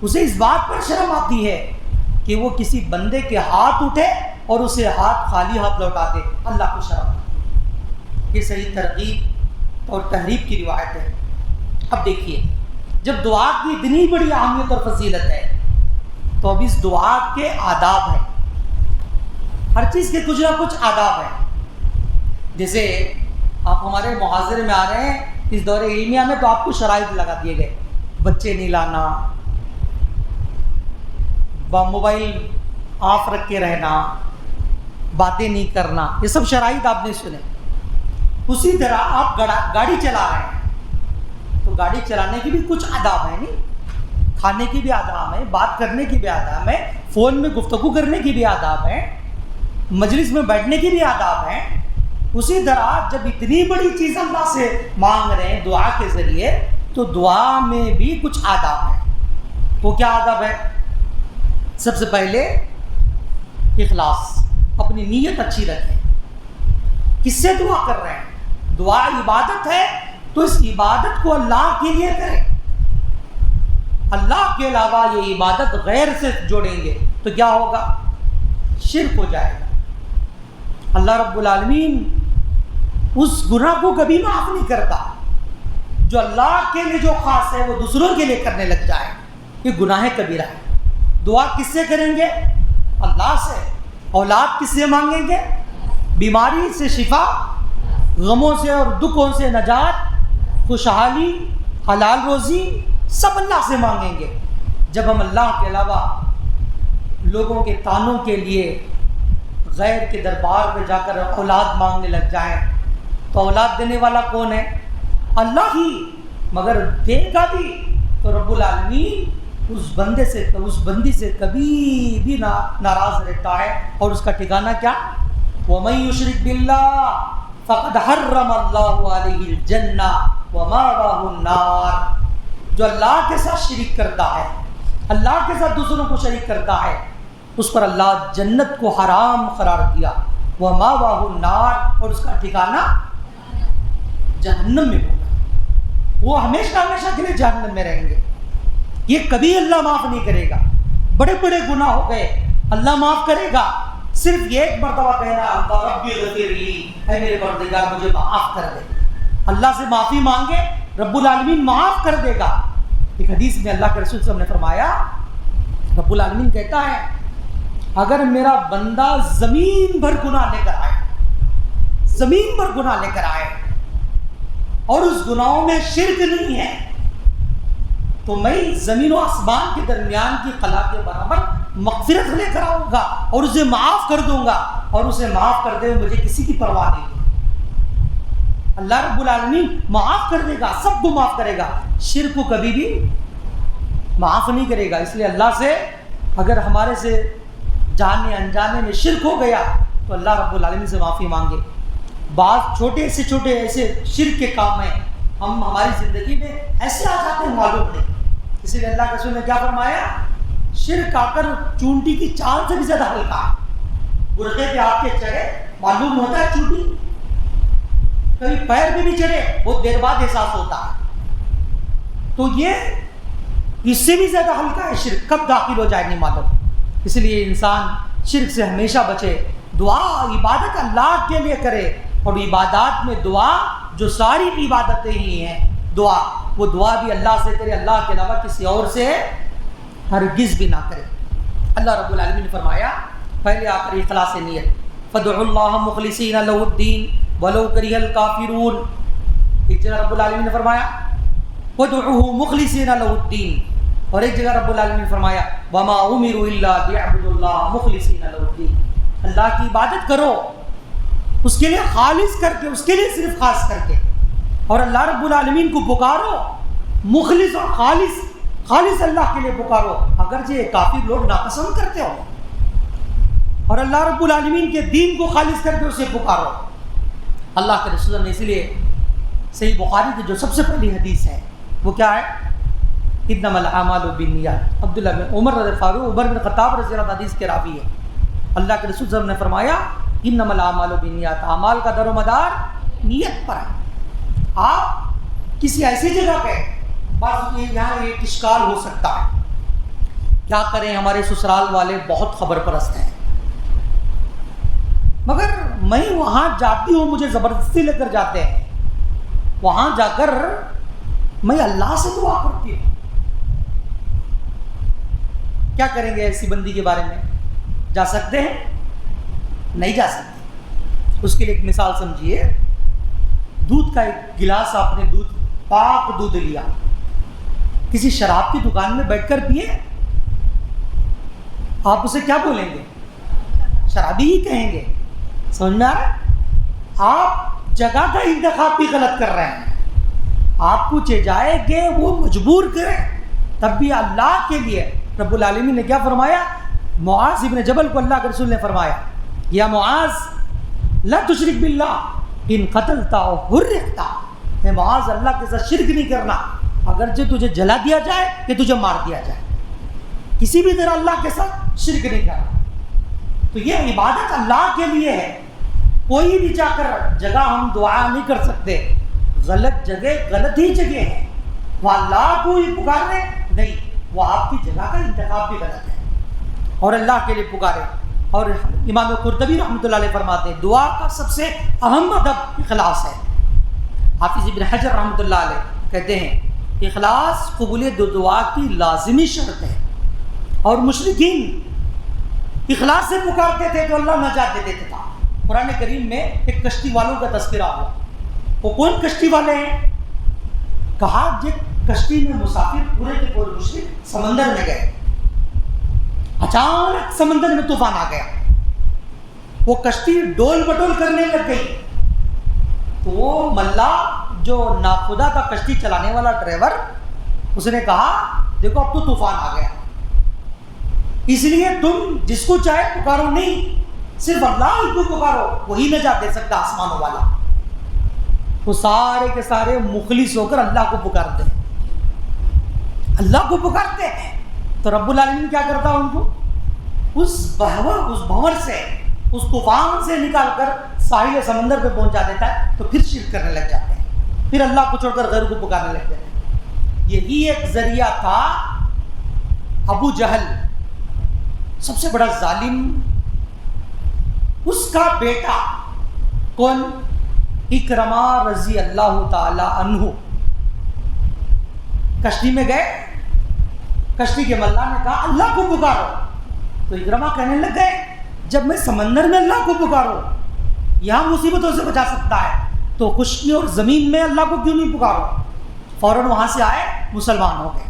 [SPEAKER 1] اسے اس بات پر شرم آتی ہے کہ وہ کسی بندے کے ہاتھ اٹھے اور اسے ہاتھ خالی ہاتھ لوٹا دے، اللہ کو شرم۔ یہ صحیح ترغیب اور تحریف کی روایت ہے۔ اب دیکھیے، جب دعا کی اتنی بڑی اہمیت اور فضیلت ہے تو اب اس دعا کے آداب ہیں، ہر چیز کے کچھ نہ کچھ آداب ہیں۔ جیسے آپ ہمارے محاضرے میں آ رہے ہیں اس دور علمیہ میں، تو آپ کو شرائط لگا دیے گئے، بچے نہیں لانا، موبائل آف رکھ کے رہنا، باتیں نہیں کرنا، یہ سب شرائط آپ نے سنے۔ اسی طرح آپ گاڑی چلا رہے ہیں تو گاڑی چلانے کی بھی کچھ آداب ہیں، نہیں؟ کھانے کی بھی آداب ہیں، بات کرنے کی بھی آداب ہیں، فون میں گفتگو کرنے کی بھی آداب ہیں، مجلس میں بیٹھنے کی بھی آداب ہیں۔ اسی طرح جب اتنی بڑی چیز اللہ سے مانگ رہے ہیں دعا کے ذریعے، تو دعا میں بھی کچھ آداب ہیں۔ وہ کیا آداب ہے؟ سب سے پہلے اخلاص، اپنی نیت اچھی رکھیں۔ کس سے دعا کر رہے ہیں؟ دعا عبادت ہے تو اس عبادت کو اللہ کے لیے کریں۔ اللہ کے علاوہ یہ عبادت غیر سے جوڑیں گے تو کیا ہوگا؟ شرک ہو جائے گا۔ اللہ رب العالمین اس گناہ کو کبھی معاف نہیں کرتا جو اللہ کے لیے جو خاص ہے وہ دوسروں کے لیے کرنے لگ جائے، یہ گناہ کبیرہ ہے۔ دعا کس سے کریں گے؟ اللہ سے۔ اولاد کس سے مانگیں گے؟ بیماری سے شفا، غموں سے اور دکھوں سے نجات، خوشحالی، حلال روزی، سب اللہ سے مانگیں گے۔ جب ہم اللہ کے علاوہ لوگوں کے تانوں کے لیے غیر کے دربار پہ جا کر اولاد مانگنے لگ جائیں تو اولاد دینے والا کون ہے؟ اللہ ہی، مگر دے گا بھی تو رب العالمین اس بندی سے کبھی بھی ناراض رہتا ہے، اور اس کا ٹھکانہ کیا؟ وَمَن يُشْرِكْ بِاللَّهِ فَقَدْ حَرَّمَ اللَّهُ عَلَيْهِ الْجَنَّةَ وَمَأْوَاهُ النَّارُ۔ جو اللہ کے ساتھ شریک کرتا ہے، اللہ کے ساتھ دوسروں کو شریک کرتا ہے، اس پر اللہ جنت کو حرام قرار دیا، وَمَأْوَاهُ النَّارُ، اور اس کا ٹھکانہ جہنم میں ہوگا، وہ ہمیشہ ہمیشہ کے لیے جہنم میں رہیں گے۔ یہ کبھی اللہ معاف نہیں کرے گا۔ بڑے بڑے گناہ ہو گئے اللہ معاف کرے گا، صرف یہ ایک مرتبہ کہنا ہے ربی غفر لی، اے میرے پروردگار مجھے معاف کر دے۔ اللہ سے معافی مانگے، رب العالمین معاف کر دے گا۔ ایک حدیث میں اللہ کے رسول صلی اللہ علیہ وسلم نے فرمایا، رب العالمین کہتا ہے اگر میرا بندہ زمین بھر گناہ لے کر آئے، زمین بھر گناہ لے کر آئے اور اس گناہوں میں شرک نہیں ہے، تو میں زمین و آسمان کے درمیان کی خلا کے برابر مغفرت لے کر آؤں گا اور اسے معاف کر دوں گا، اور اسے معاف کر دے مجھے کسی کی پرواہ نہیں۔ اللہ رب العالمین معاف کر دے گا، سب کو معاف کرے گا، شرک کو کبھی بھی معاف نہیں کرے گا۔ اس لیے اللہ سے اگر ہمارے سے جانے انجانے میں شرک ہو گیا تو اللہ رب العالمین سے معافی مانگے۔ بعض چھوٹے سے چھوٹے ایسے شرک کے کام ہیں ہم ہماری زندگی میں ایسے آ جاتے ہیں معلوم نہیں، اس لیے اللہ کے رسول نے کیا فرمایا؟ شرک آ کر چونٹی کی چال سے بھی زیادہ ہلکا ہے۔ برقعے پہ آپ کے چڑھے معلوم ہوتا ہے چونٹی، کبھی پیر پہ بھی چڑھے بہت دیر بعد احساس ہوتا ہے، تو یہ اس سے بھی زیادہ ہلکا ہے شرک، کب داخل ہو جائے نہیں معلوم۔ اس لیے انسان شرک سے ہمیشہ بچے، دعا عبادت اللہ کے لیے کرے، اور عبادات میں دعا جو ساری عبادتیں ہی ہیں دعا، وہ دعا بھی اللہ سے کرے، اللہ کے علاوہ کسی اور سے ہرگز بھی نہ کرے۔ اللہ رب العالمین نے فرمایا پہلے آ کر اخلاص نیت، فَادْعُوا اللَّهَ مُخْلِصِينَ لَهُ الدِّينَ وَلَوْ كَرِهَ الْكَافِرُونَ۔ ایک جگہ رب العالمین نے فرمایا وَادْعُوهُ مُخْلِصِينَ لَهُ الدِّينَ، اور ایک جگہ رب العالمین نے فرمایا وَمَا أُمِرُوا إِلَّا لِيَعْبُدُوا اللَّهَ مُخْلِصِينَ لَهُ الدِّينَ۔ اللہ کی عبادت کرو اس کے لیے خالص کر کے، اس کے لیے صرف خاص کر کے، اور اللہ رب العالمین کو پکارو مخلص اور خالص اللہ کے لیے پکارو، اگرچہ کافی لوگ ناپسند کرتے ہو، اور اللہ رب العالمین کے دین کو خالص کر کے اسے پکارو۔ اللہ کے رسول نے اس لیے صحیح بخاری کی جو سب سے پہلی حدیث ہے وہ کیا ہے؟ انما الاعمال بالنیات۔ عبداللہ بن عمر رضی اللہ عمر بن خطاب رضی اللہ عنہ حدیث کے راوی ہے۔ اللہ کے رسول صلی اللہ علیہ وسلم نے فرمایا انما الاعمال بالنیات، اعمال کا در و مدار نیت پر ہے۔ آپ کسی ایسی جگہ پہ، بس یہاں ایک اشکال ہو سکتا ہے، کیا کریں ہمارے سسرال والے بہت خبر پرست ہیں، مگر میں وہاں جاتی ہوں مجھے زبردستی لے کر جاتے ہیں، وہاں جا کر میں اللہ سے دعا کرتی ہوں. کیا کریں گے ایسی بندی کے بارے میں؟ جا سکتے ہیں؟ نہیں جا سکتے. اس کے لیے ایک مثال سمجھیے. دودھ کا ایک گلاس آپ نے پاک دودھ لیا, کسی شراب کی دکان میں بیٹھ کر پیے, آپ اسے کیا بولیں گے؟ شرابی ہی کہیں گے. سمجھ میں آ رہا ہے؟ آپ جگہ کا انتخاب بھی غلط کر رہے ہیں. آپ کو چاہیے کہ وہ مجبور کریں, تب بھی اللہ کے لیے. رب العالمین نے کیا فرمایا؟ معاذ ابن جبل کو اللہ کے رسول نے فرمایا, یا معاذ لا تشرک باللہ ان قتلتا او حرقتا. اے معاذ, اللہ کے ساتھ شرک نہیں کرنا, اگرچہ تجھے جلا دیا جائے کہ تجھے مار دیا جائے, کسی بھی طرح اللہ کے ساتھ شرک نہیں کرنا. تو یہ عبادت اللہ کے لیے ہے. کوئی بھی جا کر جگہ ہم دعا نہیں کر سکتے. غلط جگہ, غلط ہی جگہ ہے, وہ اللہ کو ہی پکارنے نہیں, وہ آپ کی جگہ کا انتخاب بھی غلط ہے. اور اللہ کے لیے پکارے. اور امام قرطبی رحمۃ اللہ علیہ فرماتے ہیں دعا کا سب سے اہم ادب اخلاص ہے. حافظ ابن حجر رحمۃ اللہ علیہ کہتے ہیں اخلاص قبول دعا کی لازمی شرط ہے. اور مشرکین اخلاص سے پکارتے تھے تو اللہ نجات دے دیتا تھا. قرآن کریم میں ایک کشتی والوں کا تذکرہ ہوا. وہ کون کشتی والے ہیں؟ کہا جب کشتی میں مسافر پورے کے پورے مشرک سمندر میں گئے, اچانک سمندر میں طوفان آ گیا, وہ کشتی ڈول بٹول کرنے لگ گئی. تو وہ ملا جو ناخدا تھا کشتی چلانے والا ڈرائیور, اس نے کہا دیکھو اب تو طوفان آ گیا, اس لیے تم جس کو چاہے پکارو نہیں, صرف اللہ کو پکارو, وہی نجات دے سکتا آسمانوں والا. وہ سارے کے سارے مخلص ہو کر اللہ کو پکارتے ہیں, اللہ کو پکارتے ہیں. تو رب العالمین کیا کرتا ہے ان کو اس بھنور سے, اس طوفان سے نکال کر ساحل سمندر پہ پہنچا دیتا ہے. تو پھر شرک کرنے لگ جاتے ہیں, پھر اللہ کو چھوڑ کر غیر کو پکارنے لگ جاتے ہیں. یہی ایک ذریعہ تھا. ابو جہل سب سے بڑا ظالم, اس کا بیٹا کون؟ اکرمہ رضی اللہ تعالی عنہ. کشتی میں گئے, کشتی کے ملا نے کہا اللہ کو پکارو. تو اکرمہ کہنے لگ گئے جب میں سمندر میں اللہ کو پکارو, یہاں مصیبتوں سے بچا سکتا ہے, تو خشکی اور زمین میں اللہ کو کیوں نہیں پکارو؟ فوراً وہاں سے آئے, مسلمان ہو گئے.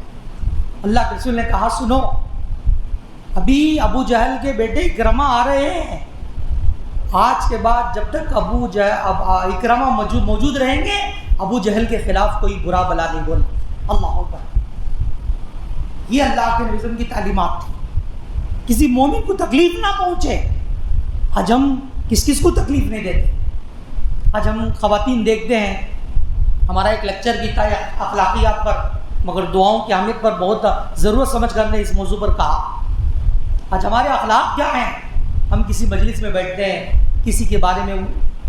[SPEAKER 1] اللہ کے رسول نے کہا سنو, ابھی ابو جہل کے بیٹے اکرمہ آ رہے ہیں, آج کے بعد جب تک اکرمہ موجود رہیں گے, ابو جہل کے خلاف کوئی برا بلا نہیں بولے. اللہ اکبر. یہ اللہ کے نبی کی تعلیمات تھی. کسی مومن کو تکلیف نہ پہنچے. آج ہم کس کو تکلیف نہیں دیتے. آج ہم خواتین دیکھتے ہیں, ہمارا ایک لیکچر بھی تھا اخلاقیات پر, مگر دعاؤں کی اہمیت پر بہت ضرورت سمجھ کر نے اس موضوع پر کہا. آج ہمارے اخلاق کیا ہیں؟ ہم کسی مجلس میں بیٹھتے ہیں, کسی کے بارے میں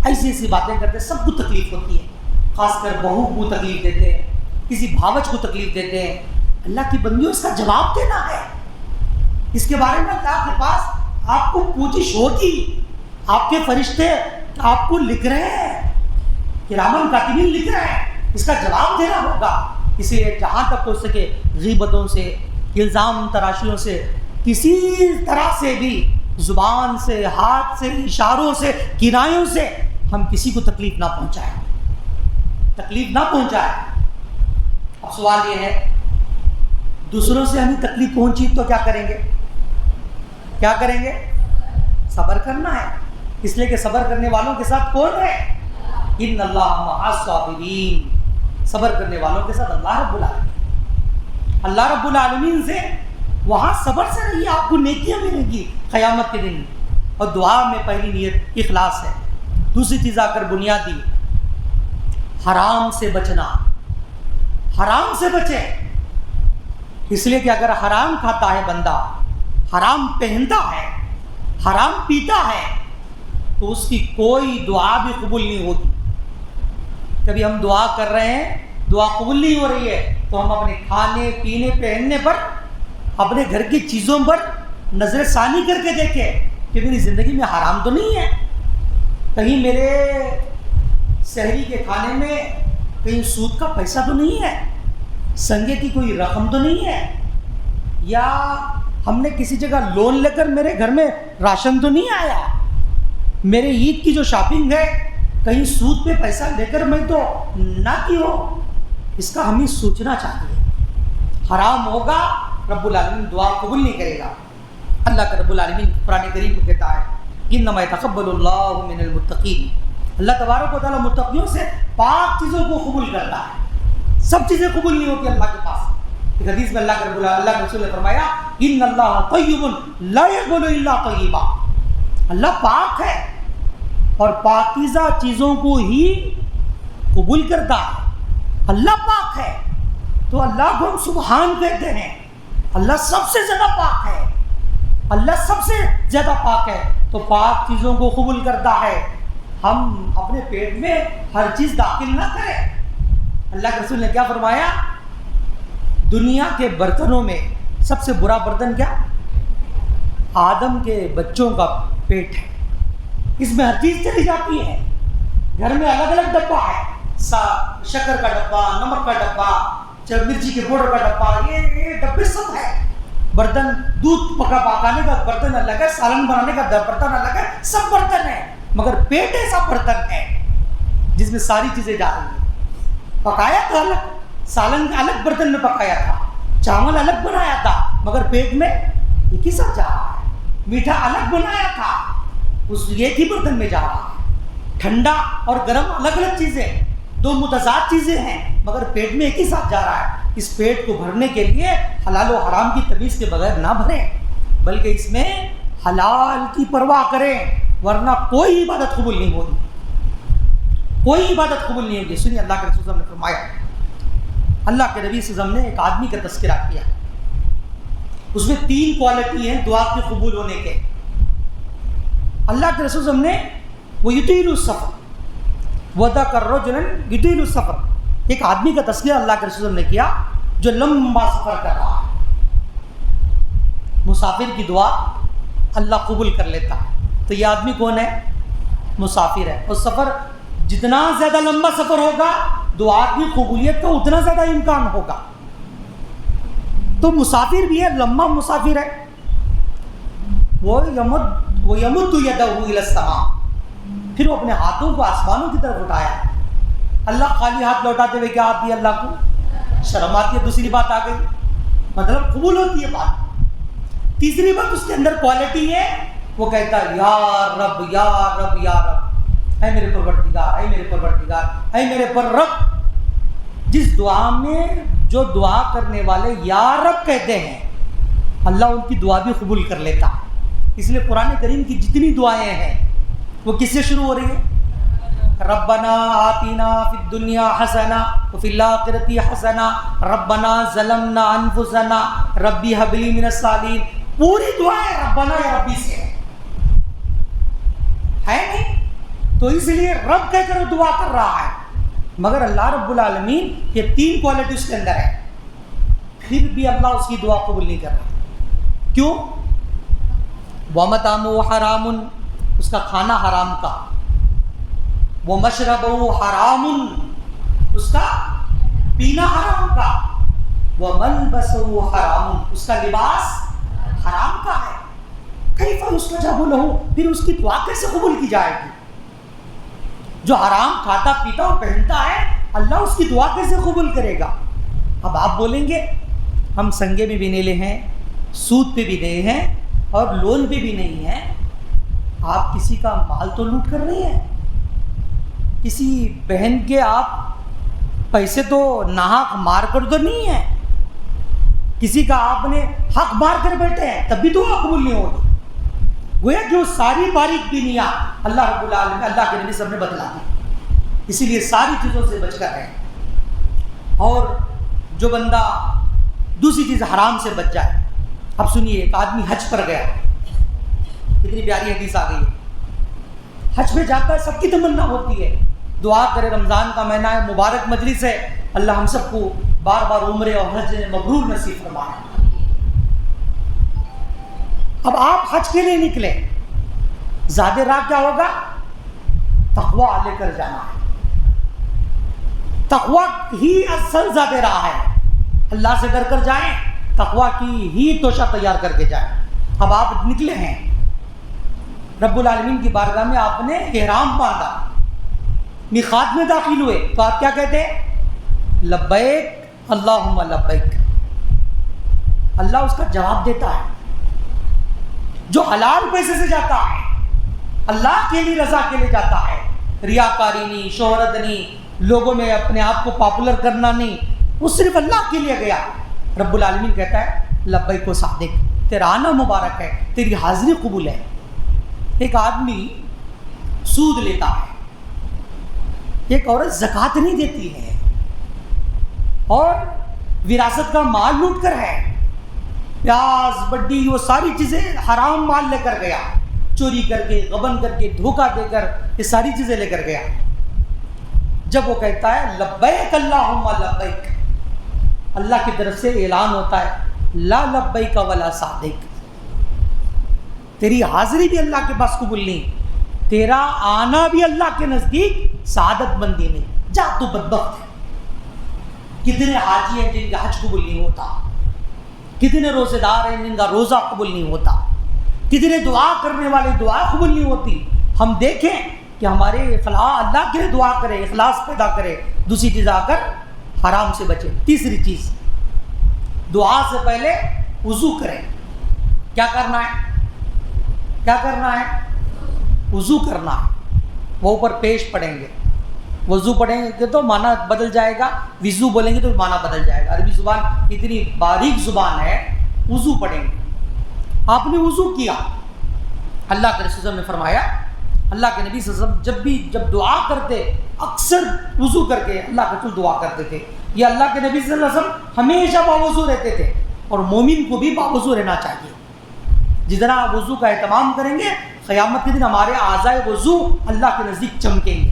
[SPEAKER 1] ایسی باتیں کرتے ہیں, سب کو تکلیف ہوتی ہے. خاص کر بہو کو تکلیف دیتے ہیں, کسی بھاوج کو تکلیف دیتے ہیں. اللہ کی بندیوں, اس کا جواب دینا ہے. اس کے بارے میں اللہ کے پاس آپ کو پوچھش ہوگی. آپ کے فرشتے آپ کو لکھ رہے ہیں, کرامن کاتبین لکھ رہے ہیں, اس کا جواب دینا ہوگا. اس لیے جہاں تک ہو سکے غیبتوں سے, الزام تراشیوں سے, کسی طرح سے بھی, زبان سے, ہاتھ سے, اشاروں سے, کنایوں سے ہم کسی کو تکلیف نہ پہنچائیں, تکلیف نہ پہنچائیں. اب سوال یہ ہے, دوسروں سے ہمیں تکلیف پہنچی تو کیا کریں گے؟ کیا کریں گے؟ صبر کرنا ہے. اس لیے کہ صبر کرنے والوں کے ساتھ کون ہے؟ ان اللہ مع الصابرین. صبر کرنے والوں کے ساتھ اللہ رب العالمین. اللہ رب العالمین سے وہاں صبر سے رہیے, آپ کو نیکیاں ملیں گی قیامت کے دن. اور دعا میں پہلی نیت اخلاص ہے. دوسری چیز آ کر بنیادی, حرام سے بچنا. حرام سے بچے, اس لیے کہ اگر حرام کھاتا ہے بندہ, حرام پہنتا ہے, حرام پیتا ہے, تو اس کی کوئی دعا بھی قبول نہیں ہوتی. کبھی ہم دعا کر رہے ہیں, دعا قبول نہیں ہو رہی ہے, تو ہم اپنے کھانے پینے پہننے پر, اپنے گھر کی چیزوں پر نظر ثانی کر کے دیکھیں کہ میری زندگی میں حرام تو نہیں ہے. کہیں میرے سحری کے کھانے میں کہیں سود کا پیسہ تو نہیں ہے, سنگے کی کوئی رقم تو نہیں ہے, یا ہم نے کسی جگہ لون لے کر میرے گھر میں راشن تو نہیں آیا, میرے عید کی جو شاپنگ ہے کہیں سود پہ پیسہ لے کر میں تو نہ کی ہو. اس کا ہمیں سوچنا چاہیے. حرام ہوگا رب العالمین دعا قبول نہیں کرے گا. اللہ کا رب العالمین قرآن کریم میں کہتا ہے انما یتقبل اللہ من المتقین, اللہ تبارک و تعالیٰ متقیوں سے پاک چیزوں کو قبول کرتا ہے, سب چیزیں قبول نہیں ہوتی اللہ کے پاس. ایک حدیث میں اللہ کے رسول نے فرمایا ان اللہ طیب لا یقبل الا طیبا, اللہ پاک ہے اور پاکیزہ چیزوں کو ہی قبول کرتا ہے. اللہ پاک ہے تو اللہ کو ہم سبحان کہتے ہیں. اللہ سب سے زیادہ پاک ہے, اللہ سب سے زیادہ پاک ہے تو پاک چیزوں کو قبول کرتا ہے. ہم اپنے پیٹ میں ہر چیز داخل نہ کریں. اللہ کے رسول نے کیا فرمایا, دنیا کے برتنوں میں سب سے برا برتن کیا, آدم کے بچوں کا پیٹ ہے. اس میں ہر چیز چلی جاتی ہے. گھر میں الگ الگ ڈبہ ہے, شکر کا ڈبہ, نمک کا ڈبہ, مرچی کے پاؤڈر کا ڈبہ, یہ ڈبے سب ہے. برتن دودھ پکانے کا برتن الگ ہے, سالن بنانے کا برتن الگ ہے, سب برتن ہے. مگر پیٹ ایسا برتن ہے جس میں ساری چیزیں جا رہی ہیں. پکایا تھا الگ, سالن الگ برتن میں پکایا تھا, چاول الگ بنایا تھا, مگر پیٹ میں ایک ہی سب جا رہا ہے. میٹھا الگ بنایا تھا, اس ایک ہی برتن میں جا رہا ہے. ٹھنڈا اور گرم الگ الگ چیزیں, دو متضاد چیزیں ہیں, مگر پیٹ میں ایک ہی ساتھ جا رہا ہے. اس پیٹ کو بھرنے کے لیے حلال و حرام کی تمیز کے بغیر نہ بھریں, بلکہ اس میں حلال کی پرواہ کریں, ورنہ کوئی عبادت قبول نہیں ہوگی, کوئی عبادت قبول نہیں ہوگی. سنیے اللہ کے رسول صلی اللہ علیہ وسلم نے فرمایا, اللہ کے نبی صلی اللہ علیہ وسلم نے ایک آدمی کا تذکرہ کیا, اس میں 3 کوالٹی ہیں دعا کے قبول ہونے کے. اللہ کے رسول صلی اللہ علیہ وسلم نے وہ یطیل السفر وذکر رجلا یطیل السفر, ایک آدمی کا تذکرہ اللہ کے رسول صلی اللہ علیہ وسلم نے کیا جو لمبا سفر کر رہا ہے. مسافر کی دعا اللہ قبول کر لیتا ہے. تو یہ آدمی کون ہے, مسافر ہے. اور سفر جتنا زیادہ لمبا سفر ہوگا دعا کی قبولیت کا اتنا زیادہ امکان ہوگا. تو مسافر بھی ہے, لمبا مسافر ہے. وہ یمد یدہ الی السماء, پھر وہ اپنے ہاتھوں کو آسمانوں کی طرف اٹھایا. اللہ خالی ہاتھ لوٹاتے ہوئے کیا آتی ہے, اللہ کو شرم آتی ہے. دوسری بات آ گئی, مطلب قبول ہوتی ہے بات. تیسری بات اس کے اندر کوالٹی ہے, وہ کہتا ہے یا رب یا رب یا رب, اے میرے پروردگار, اے میرے پروردگار, اے میرے پر رب. جس دعا میں جو دعا کرنے والے یا رب کہتے ہیں اللہ ان کی دعا بھی قبول کر لیتا ہے. اس لیے قرآن کریم کی جتنی دعائیں ہیں وہ کس سے شروع ہو رہی ہیں, ربنا آتنا فی الدنیا حسنہ وفی الآخرۃ حسنہ ربنا ظلمنا انفسنا ربی ہب لی من الصالحین. پوری دعائیں ربنا یا ربی سے ہے نہیں, تو اس لیے رب کہہ کر دعا کر رہا ہے. مگر اللہ رب العالمین یہ 3 کوالٹی اس کے اندر ہے, پھر بھی اللہ اس کی دعا قبول نہیں کر رہا. کیوں؟ وَمَطْعَمُهُ حَرَامٌ, اس کا کھانا حرام کا. وَمَشْرَبُهُ حَرَامٌ, اس کا پینا حرام کا. وَمَلْبَسُهُ حَرَامٌ, اس کا لباس حرام کا ہے. کیف یستجاب لہ, پھر اس کی دعا کیسے قبول کی جائے گی؟ جو حرام کھاتا پیتا اور پہنتا ہے اللہ اس کی دعا کیسے قبول کرے گا؟ اب آپ بولیں گے ہم سنگے میں بھی نہیں لے ہیں, سود پہ بھی نہیں ہیں, اور لون پہ بھی نہیں ہیں. آپ کسی کا مال تو لوٹ کر نہیں ہیں, کسی بہن کے آپ پیسے تو ناحق مار کر تو نہیں ہیں, کسی کا آپ نے حق مار کر بیٹھے ہیں, تب بھی دعا قبول نہیں ہوگی. گویا کہ وہ ساری باریک بینیاں اللہ رب العالمین اللہ کے نبی صلی اللہ علیہ وسلم نے بتلا دی. اسی لیے ساری چیزوں سے بچ کر رہیں. اور جو بندہ دوسری چیز حرام سے بچ جائے. اب سنیے, ایک آدمی حج پر گیا, کتنی پیاری حدیث آ گئی ہے. حج پہ جاتا ہے, سب کی تمنا ہوتی ہے دعا کرے, رمضان کا مہینہ ہے, مبارک مجلس ہے, اللہ ہم سب کو بار بار عمرے اور حج مبرور نصیب فرمائے. اب آپ حج کے لیے نکلے, زیادہ راہ کیا ہوگا, تقویٰ لے کر جانا ہے. تقویٰ ہی اصل ذات راہ ہے. اللہ سے ڈر کر جائیں, تقویٰ کی ہی توشہ تیار کر کے جائیں. اب آپ نکلے ہیں رب العالمین کی بارگاہ میں, آپ نے احرام باندھا, میقات میں داخل ہوئے, تو آپ کیا کہتے ہیں؟ لبیک اللہم لبیک. اللہ اس کا جواب دیتا ہے. جو حلال پیسے سے جاتا ہے, اللہ کے لیے, رضا کے لیے جاتا ہے, ریاکاری نہیں, شہرت نہیں, لوگوں میں اپنے آپ کو پاپولر کرنا نہیں, وہ صرف اللہ کے لیے گیا. رب العالمین کہتا ہے لبیک و صادق, تیرا آنا مبارک ہے, تیری حاضری قبول ہے. ایک آدمی سود لیتا ہے, ایک عورت زکوٰۃ نہیں دیتی ہے, اور وراثت کا مال لوٹ کر ہے, پیاز بڈی وہ ساری چیزیں حرام مال لے کر گیا, چوری کر کے, غبن کر کے, دھوکہ دے کر, یہ ساری چیزیں لے کر گیا. جب وہ کہتا ہے لبیک اللہم لبیک, اللہ کی طرف سے اعلان ہوتا ہے لا لبیک ولا صادق, تیری حاضری بھی اللہ کے پاس قبول نہیں, تیرا آنا بھی اللہ کے نزدیک سعادت مندی نہیں. جا تو بدبخت ہے. کتنے حاجی ہیں جن کا حج قبول نہیں ہوتا, کتنے روزے دار ہیں جن کا روزہ قبول نہیں ہوتا, کتنے دعا کرنے والے دعا قبول نہیں ہوتی. ہم دیکھیں کہ ہمارے فلاح اللہ کے لیے دعا کرے, اخلاص پیدا کرے, دوسری چیز آ کر حرام سے بچے. تیسری چیز, دعا سے پہلے وضو کریں. کیا کرنا ہے؟ کیا کرنا ہے؟ وضو کرنا ہے. وہ اوپر پیش پڑھیں گے. وضو پڑھیں گے تو معنی بدل جائے گا, وضو بولیں گے تو معنی بدل جائے گا. عربی زبان اتنی باریک زبان ہے. وضو پڑھیں گے. آپ نے وضو کیا, اللہ کے رسول نے فرمایا, اللہ کے نبی صلی اللہ علیہ وسلم جب دعا کرتے اکثر وضو کر کے اللہ کے رسول دعا کرتے تھے. یہ اللہ کے نبی صلی اللہ علیہ وسلم ہمیشہ باوضو رہتے تھے, اور مومن کو بھی باوضو رہنا چاہیے. جتنا آپ وضو کا اہتمام کریں گے, قیامت کے دن ہمارے اعضائے وضو اللہ کے نزدیک چمکیں گے.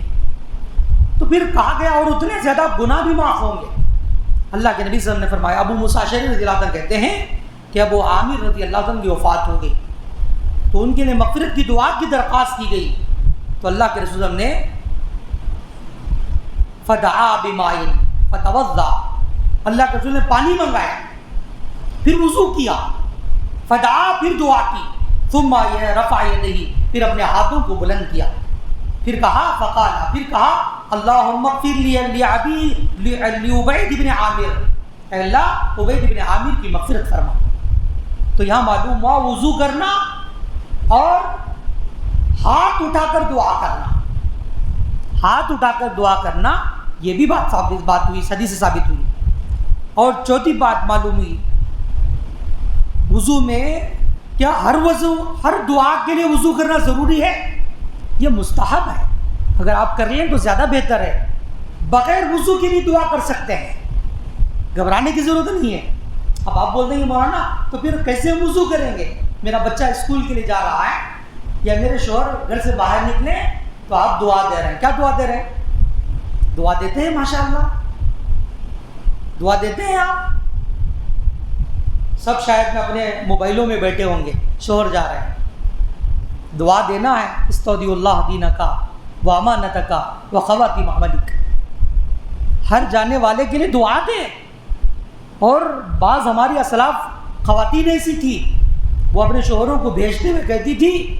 [SPEAKER 1] تو پھر کہا گیا اور اتنے زیادہ گناہ بھی معاف ہوں گے. اللہ کے نبی صلی اللہ علیہ وسلم نے فرمایا, ابو موسیٰ اشعری رضی اللہ عنہ کہتے ہیں کہ ابو عامر رضی اللہ عنہ کی وفات ہو گئی, تو ان کے لیے مغفرت کی دعا کی درخواست کی گئی. تو اللہ کے رسول نے فدعا بماء فتوضا, اللہ کے رسول نے پانی منگایا, پھر وضو کیا, فدعا پھر دعا کی, ثم رفع یدیہ پھر اپنے ہاتھوں کو بلند کیا, پھر کہا فقال پھر کہا اللہم اغفر لی عبید بن عامر, اے اللہ عبید بن عامر کی مغفرت فرما. تو یہاں معلوم ہوا وضو کرنا اور ہاتھ اٹھا کر دعا کرنا, ہاتھ اٹھا کر دعا کرنا یہ بھی بات ہوئی, حدیث سے ثابت ہوئی. اور چوتھی بات معلوم ہوئی, وضو میں کیا ہر دعا کے لیے وضو کرنا ضروری ہے؟ یہ مستحب ہے. اگر آپ کر لیں تو زیادہ بہتر ہے. بغیر وضو کے لیے دعا کر سکتے ہیں, گھبرانے کی ضرورت نہیں ہے. اب آپ بول دیں گے مولانا تو پھر کیسے وضو کریں گے, میرا بچہ اسکول کے لیے جا رہا ہے یا میرے شوہر گھر سے باہر نکلے تو آپ دعا دے رہے ہیں. کیا دعا دے رہے ہیں؟ دعا دیتے ہیں ماشاءاللہ, دعا دیتے ہیں آپ سب. شاید میں اپنے موبائلوں میں بیٹھے ہوں گے, شوہر جا رہے ہیں, دعا دینا ہے. استودع اللہ دینک و امانتک و خواتیم عملک. ہر جانے والے کے لیے دعا دیں. اور بعض ہماری اسلاف خواتین ایسی تھی, وہ اپنے شوہروں کو بھیجتے ہوئے کہتی تھی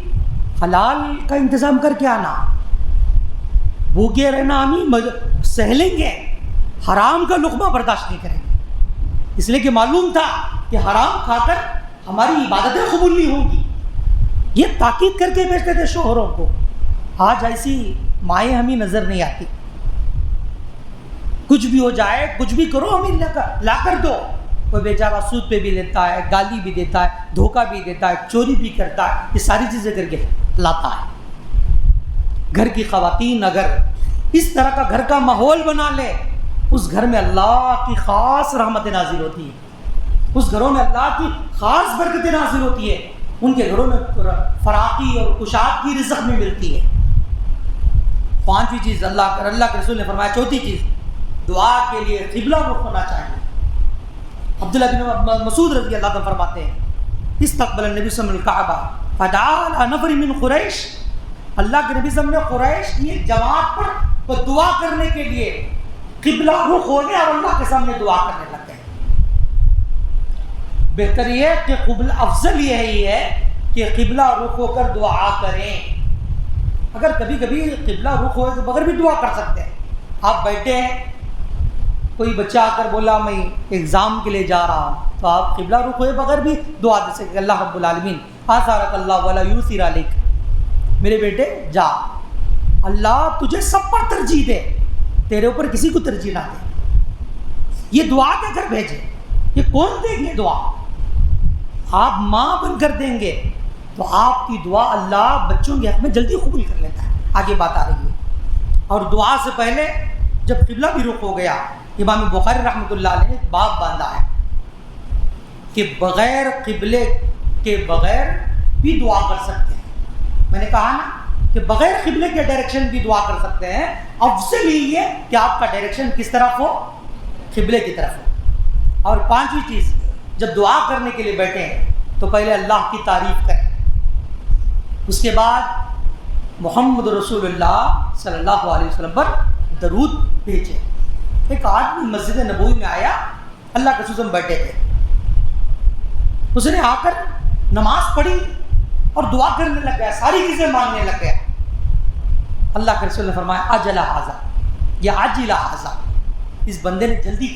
[SPEAKER 1] حلال کا انتظام کر کے آنا, بھوکے رہنا ہم سہ لیں گے, حرام کا لقمہ برداشت نہیں کریں گے. اس لیے کہ معلوم تھا کہ حرام کھا کر ہماری عبادتیں قبول نہیں ہوں گی. یہ تاکید کر کے بھیجتے تھے شوہروں کو. آج ایسی مائیں ہمیں نظر نہیں آتی. کچھ بھی ہو جائے, کچھ بھی کرو, ہمیں لا کر دو. کوئی بیچارہ سود پہ بھی لیتا ہے, گالی بھی دیتا ہے, دھوکہ بھی دیتا ہے, چوری بھی کرتا ہے, یہ ساری چیزیں کر کے لاتا ہے. گھر کی خواتین اگر اس طرح کا گھر کا ماحول بنا لے, اس گھر میں اللہ کی خاص رحمت نازل ہوتی ہے, اس گھروں میں اللہ کی خاص برکت نازل ہوتی ہے. ان کے گھروں میں فراخی اور کشادگی رزق میں ملتی ہے. پانچویں چیز اللہ کے رسول نے فرمایا, چوتھی چیز دعا کے لیے قبلہ رخ ہونا چاہیے. عبداللہ بن مسعود رضی اللہ عنہ فرماتے ہیں استقبل النبی صلی اللہ علیہ وسلم الکعبہ فدعا علی نفر من قریش. اللہ کے نبی صلی اللہ علیہ وسلم نے قریش کی ایک جماعت پر دعا کرنے کے لیے قبلہ رخ ہو گیا اور اللہ کے سامنے دعا کرنے لگ گئے. بہتر یہ کہ افضل یہی ہے کہ قبلہ رخ ہو کر دعا کریں. اگر کبھی کبھی قبلہ رخ ہوئے تو بغیر بھی دعا کر سکتے ہیں. آپ بیٹھے ہیں, کوئی بچہ آ کر بولا میں ایگزام کے لیے جا رہا ہوں, تو آپ قبلہ رخ ہوئے بغیر بھی دعا دے سکتے. اللہ رب العالمین آثارک اللہ ولا یوسر علیک, میرے بیٹے جا, اللہ تجھے سب پر ترجیح دے, تیرے اوپر کسی کو ترجیح نہ دے. یہ دعا دے کر بھیجے. یہ کون دیں گے دعا؟ آپ ماں بن کر دیں گے تو آپ کی دعا اللہ بچوں کے حق میں جلدی قبول کر لیتا ہے. آگے بات آ رہی ہے. اور دعا سے پہلے جب قبلہ بھی رخ ہو گیا, امام بخاری رحمۃ اللہ علیہ نے باب باندھا ہے کہ بغیر قبلے کے بغیر بھی دعا کر سکتے ہیں. میں نے کہا نا کہ بغیر قبلے کے ڈائریکشن بھی دعا کر سکتے ہیں. افضل یہ کہ آپ کا ڈائریکشن کس طرف ہو؟ قبلے کی طرف ہو. اور پانچویں چیز, جب دعا کرنے کے لیے بیٹھے ہیں تو پہلے اللہ کی تعریف کریں, اس کے بعد محمد رسول اللہ صلی اللہ علیہ وسلم پر درود بھیجیں. ایک آدمی مسجد نبوی میں آیا, اللہ کے رسول بیٹھے تھے, اس نے آ کر نماز پڑھی اور دعا کرنے لگ گیا, ساری چیزیں مانگنے لگ گیا. اللہ کے رسول نے فرمایا عجل ھذا یا عجل ھذا, اس بندے نے جلدی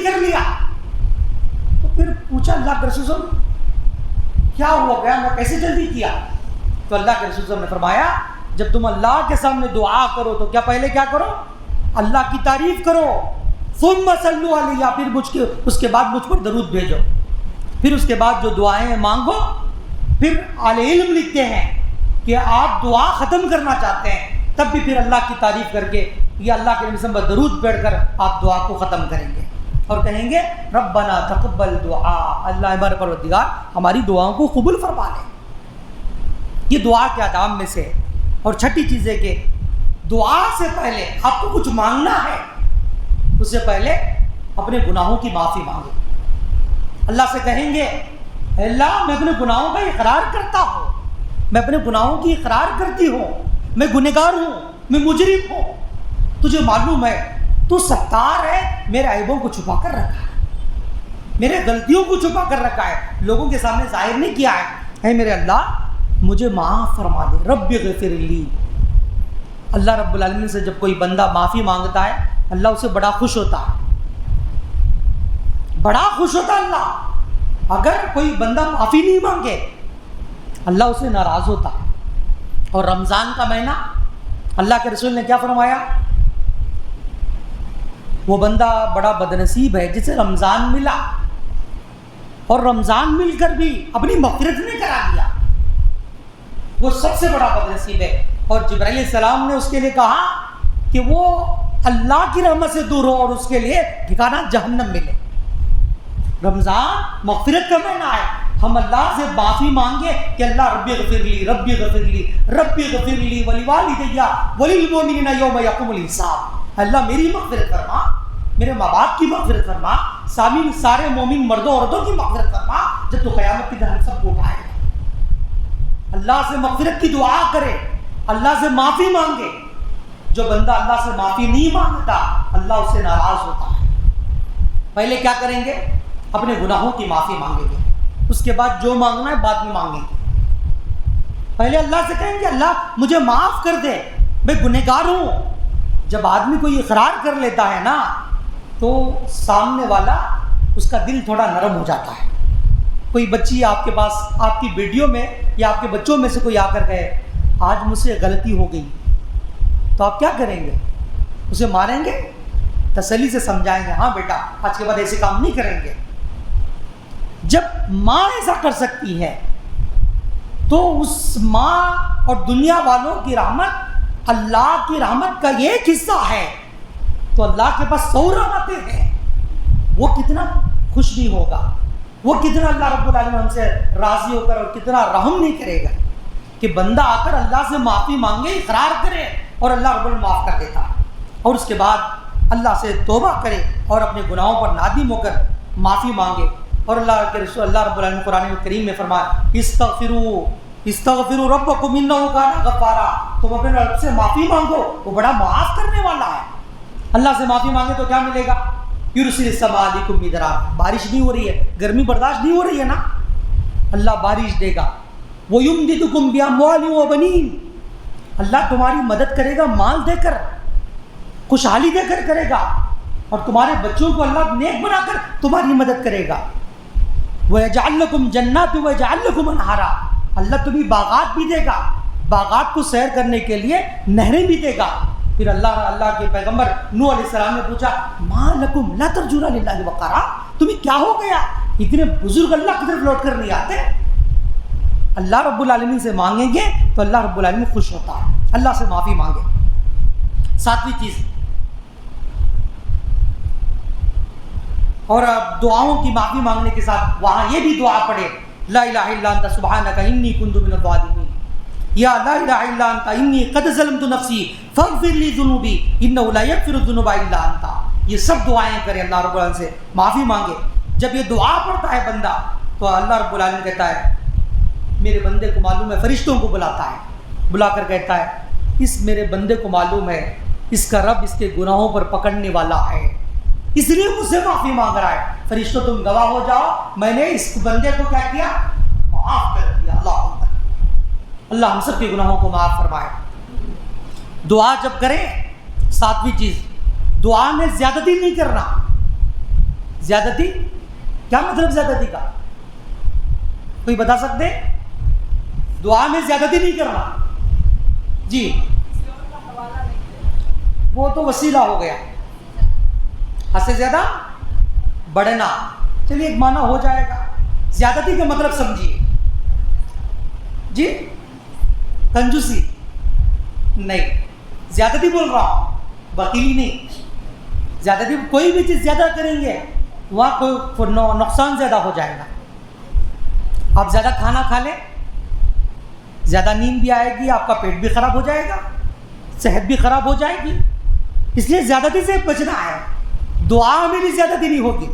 [SPEAKER 1] کر لیا. تو پھر پوچھا اللہ کے رسول کیا ہوا گیا, میں کیسے جلدی کیا؟ تو اللہ کے رسول نے فرمایا جب تم اللہ کے سامنے دعا کرو تو کیا پہلے کیا کرو؟ اللہ کی تعریف کرو, ثم صلوا علیہ, پھر اس کے بعد مجھ پر درود بھیجو. پھر اس کے بعد جو دعائیں مانگو. پھر اہل علم لکھتے ہیں کہ آپ دعا ختم کرنا چاہتے ہیں تب بھی پھر اللہ کی تعریف کر کے یا اللہ کے نبی پر درود پڑھ کر آپ دعا کو ختم کریں گے اور کہیں گے ربنا تقبل دعا, اللہ ہمارے پروردگار ہماری دعاؤں کو قبول فرما لے. یہ دعا کے آداب میں سے. اور چھٹی چیز ہے کہ دعا سے پہلے آپ کو کچھ مانگنا ہے, اس سے پہلے اپنے گناہوں کی معافی مانگو. اللہ سے کہیں گے اللہ میں اپنے گناہوں کا اقرار کرتا ہوں, میں اپنے گناہوں کی اقرار کرتی ہوں, میں گنہگار ہوں, میں مجرم ہوں, تجھے معلوم ہے تو ستار ہے, میرے عیبوں کو چھپا کر رکھا ہے, میرے غلطیوں کو چھپا کر رکھا ہے, لوگوں کے سامنے ظاہر نہیں کیا ہے. اے میرے اللہ مجھے معاف فرما دے, رب اغفر لی. اللہ رب العالمین سے جب کوئی بندہ معافی مانگتا ہے اللہ اسے بڑا خوش ہوتا ہے, بڑا خوش ہوتا ہے اللہ. اگر کوئی بندہ معافی نہیں مانگے اللہ اسے ناراض ہوتا ہے. اور رمضان کا مہینہ اللہ کے رسول نے کیا فرمایا؟ وہ بندہ بڑا بدنصیب ہے جسے رمضان ملا اور رمضان مل کر بھی اپنی مغفرت نہیں کرا دیا, وہ سب سے بڑا بدنصیب ہے. اور جبرائیل علیہ السلام نے اس کے لیے کہا کہ وہ اللہ کی رحمت سے دور ہو اور اس کے لیے ٹھکانہ جہنم ملے. رمضان مغفرت کا مہینہ ہے, ہم اللہ سے معافی مانگے کہ اللہ ربی غفر لی ربی غفر لی ربی غفر لی ولوالدی وللمؤمنین یوم یقوم الحساب. اللہ میری مغفرت فرما, میرے ماں باپ کی مغفرت فرما, سارے مومن مردوں عورتوں کی مغفرت فرما جب تو قیامت کے دن ہم سب کو اٹھائے گا. اللہ سے مغفرت کی دعا کرے, اللہ سے معافی مانگے. جو بندہ اللہ سے معافی نہیں مانگتا اللہ اس سے ناراض ہوتا ہے. پہلے کیا کریں گے؟ اپنے گناہوں کی معافی مانگیں گے, اس کے بعد جو مانگنا ہے بعد میں مانگیں گے. پہلے اللہ سے کہیں گے اللہ مجھے معاف کر دے, میں گنہگار ہوں. جب آدمی کوئی اقرار کر لیتا ہے نا تو سامنے والا اس کا دل تھوڑا نرم ہو جاتا ہے. کوئی بچی آپ کے پاس, آپ کی بیٹیوں میں یا آپ کے بچوں میں سے کوئی آ کر کہے آج مجھ سے غلطی ہو گئی, تو آپ کیا کریں گے؟ اسے ماریں گے؟ تسلی سے سمجھائیں گے ہاں بیٹا آج کے بعد ایسے کام نہیں کریں گے. جب ماں ایسا کر سکتی ہے تو اس ماں اور دنیا والوں کی رحمت اللہ کی رحمت کا ایک حصہ ہے تو اللہ کے پاس 100 رحمتیں ہیں. وہ کتنا خوش نہیں ہوگا, وہ کتنا اللہ رب العالمین ہم سے راضی ہو کر اور کتنا رحم نہیں کرے گا کہ بندہ آ کر اللہ سے معافی مانگے, اقرار کرے اور اللہ رب العالمین معاف کر دیتا ہے. اور اس کے بعد اللہ سے توبہ کرے اور اپنے گناہوں پر نادم ہو کر معافی مانگے. اور اللہ کے رسول اللہ رب العالمین قرآن کریم میں فرمایا استغفروا ربکم انہ کان غفارا, تم اپنے رب سے معافی مانگو وہ بڑا معاف کرنے والا ہے. اللہ سے معافی مانگے تو کیا ملے گا؟ یرسل السماء علیکم مدرارا، بارش نہیں ہو رہی ہے، گرمی برداشت نہیں ہو رہی ہے نا، اللہ بارش دے گا۔ وَيُمْدِدُكُمْ بِأَمْوَالٍ وَبَنِينَ، اللہ تمہاری مدد کرے گا مال دے کر، خوشحالی دے کر کرے گا، اور تمہارے بچوں کو اللہ نیک بنا کر تمہاری مدد کرے گا۔ وَيَجْعَلْ لَكُمْ جَنَّاتٍ وَيَجْعَلْ لَكُمْ أَنْهَارًا، اللہ تمہیں باغات بھی دے گا، باغات کو سیر کرنے کے لیے نہریں بھی دے گا۔ پھر اللہ کے پیغمبر نوح علیہ السلام نے پوچھا مَا لَكُمْ لَا تَرْجُونَ لِلَّهِ وَقَارًا، تمہیں کیا ہو گیا، اتنے بزرگ اللہ کی طرف لوٹ کر نہیں آتے؟ اللہ رب العالمین سے مانگیں گے تو اللہ رب العالمین خوش ہوتا ہے، اللہ سے معافی مانگے۔ ساتویں چیز، اور اب دعاؤں کی معافی مانگنے کے ساتھ وہاں یہ بھی دعا پڑھے، لا الہ الا انت سبحانک انی کنت من الظالمین، یا لا الہ الا انت انی قد ظلمت نفسی فاغفر لی ذنوبی انہ لا یغفر الذنوب الا انت۔ یہ سب دعائیں کرے، اللہ رب العالمین سے معافی مانگے۔ جب یہ دعا پڑھتا ہے بندہ تو اللہ رب العالمین کہتا ہے، میرے بندے کو معلوم ہے، فرشتوں کو بلاتا ہے، بلا کر کہتا ہے اس میرے بندے کو معلوم ہے اس کا رب اس کے گناہوں پر پکڑنے والا ہے، اس لیے مجھ سے معافی مانگ رہا ہے، فرشتوں تم گواہ ہو جاؤ میں نے اس بندے کو کیا کیا، معاف کر دیا۔ اللہ ہم سب کے گناہوں کو معاف فرمائے۔ دعا جب کریں، ساتویں چیز، دعا میں زیادتی نہیں کرنا۔ زیادتی کیا مطلب زیادتی کا؟ کوئی بتا سکتے؟ دعا میں زیادتی نہیں کرنا جی، وہ تو وسیلہ ہو گیا، حد سے زیادہ بڑھنا، چلیے ایک معنی ہو جائے گا۔ زیادتی کا مطلب سمجھیے جی، کنجوسی نہیں، زیادتی بول رہا ہوں، بخیلی نہیں۔ زیادتی کوئی بھی چیز زیادہ کریں گے وہاں کوئی نقصان زیادہ ہو جائے گا۔ آپ زیادہ کھانا کھا لیں، زیادہ نیند بھی آئے گی، آپ کا پیٹ بھی خراب ہو جائے گا، صحت بھی خراب ہو جائے گی، اس لیے زیادتی سے بچنا ہے۔ دعا میں بھی زیادتی نہیں ہوگی۔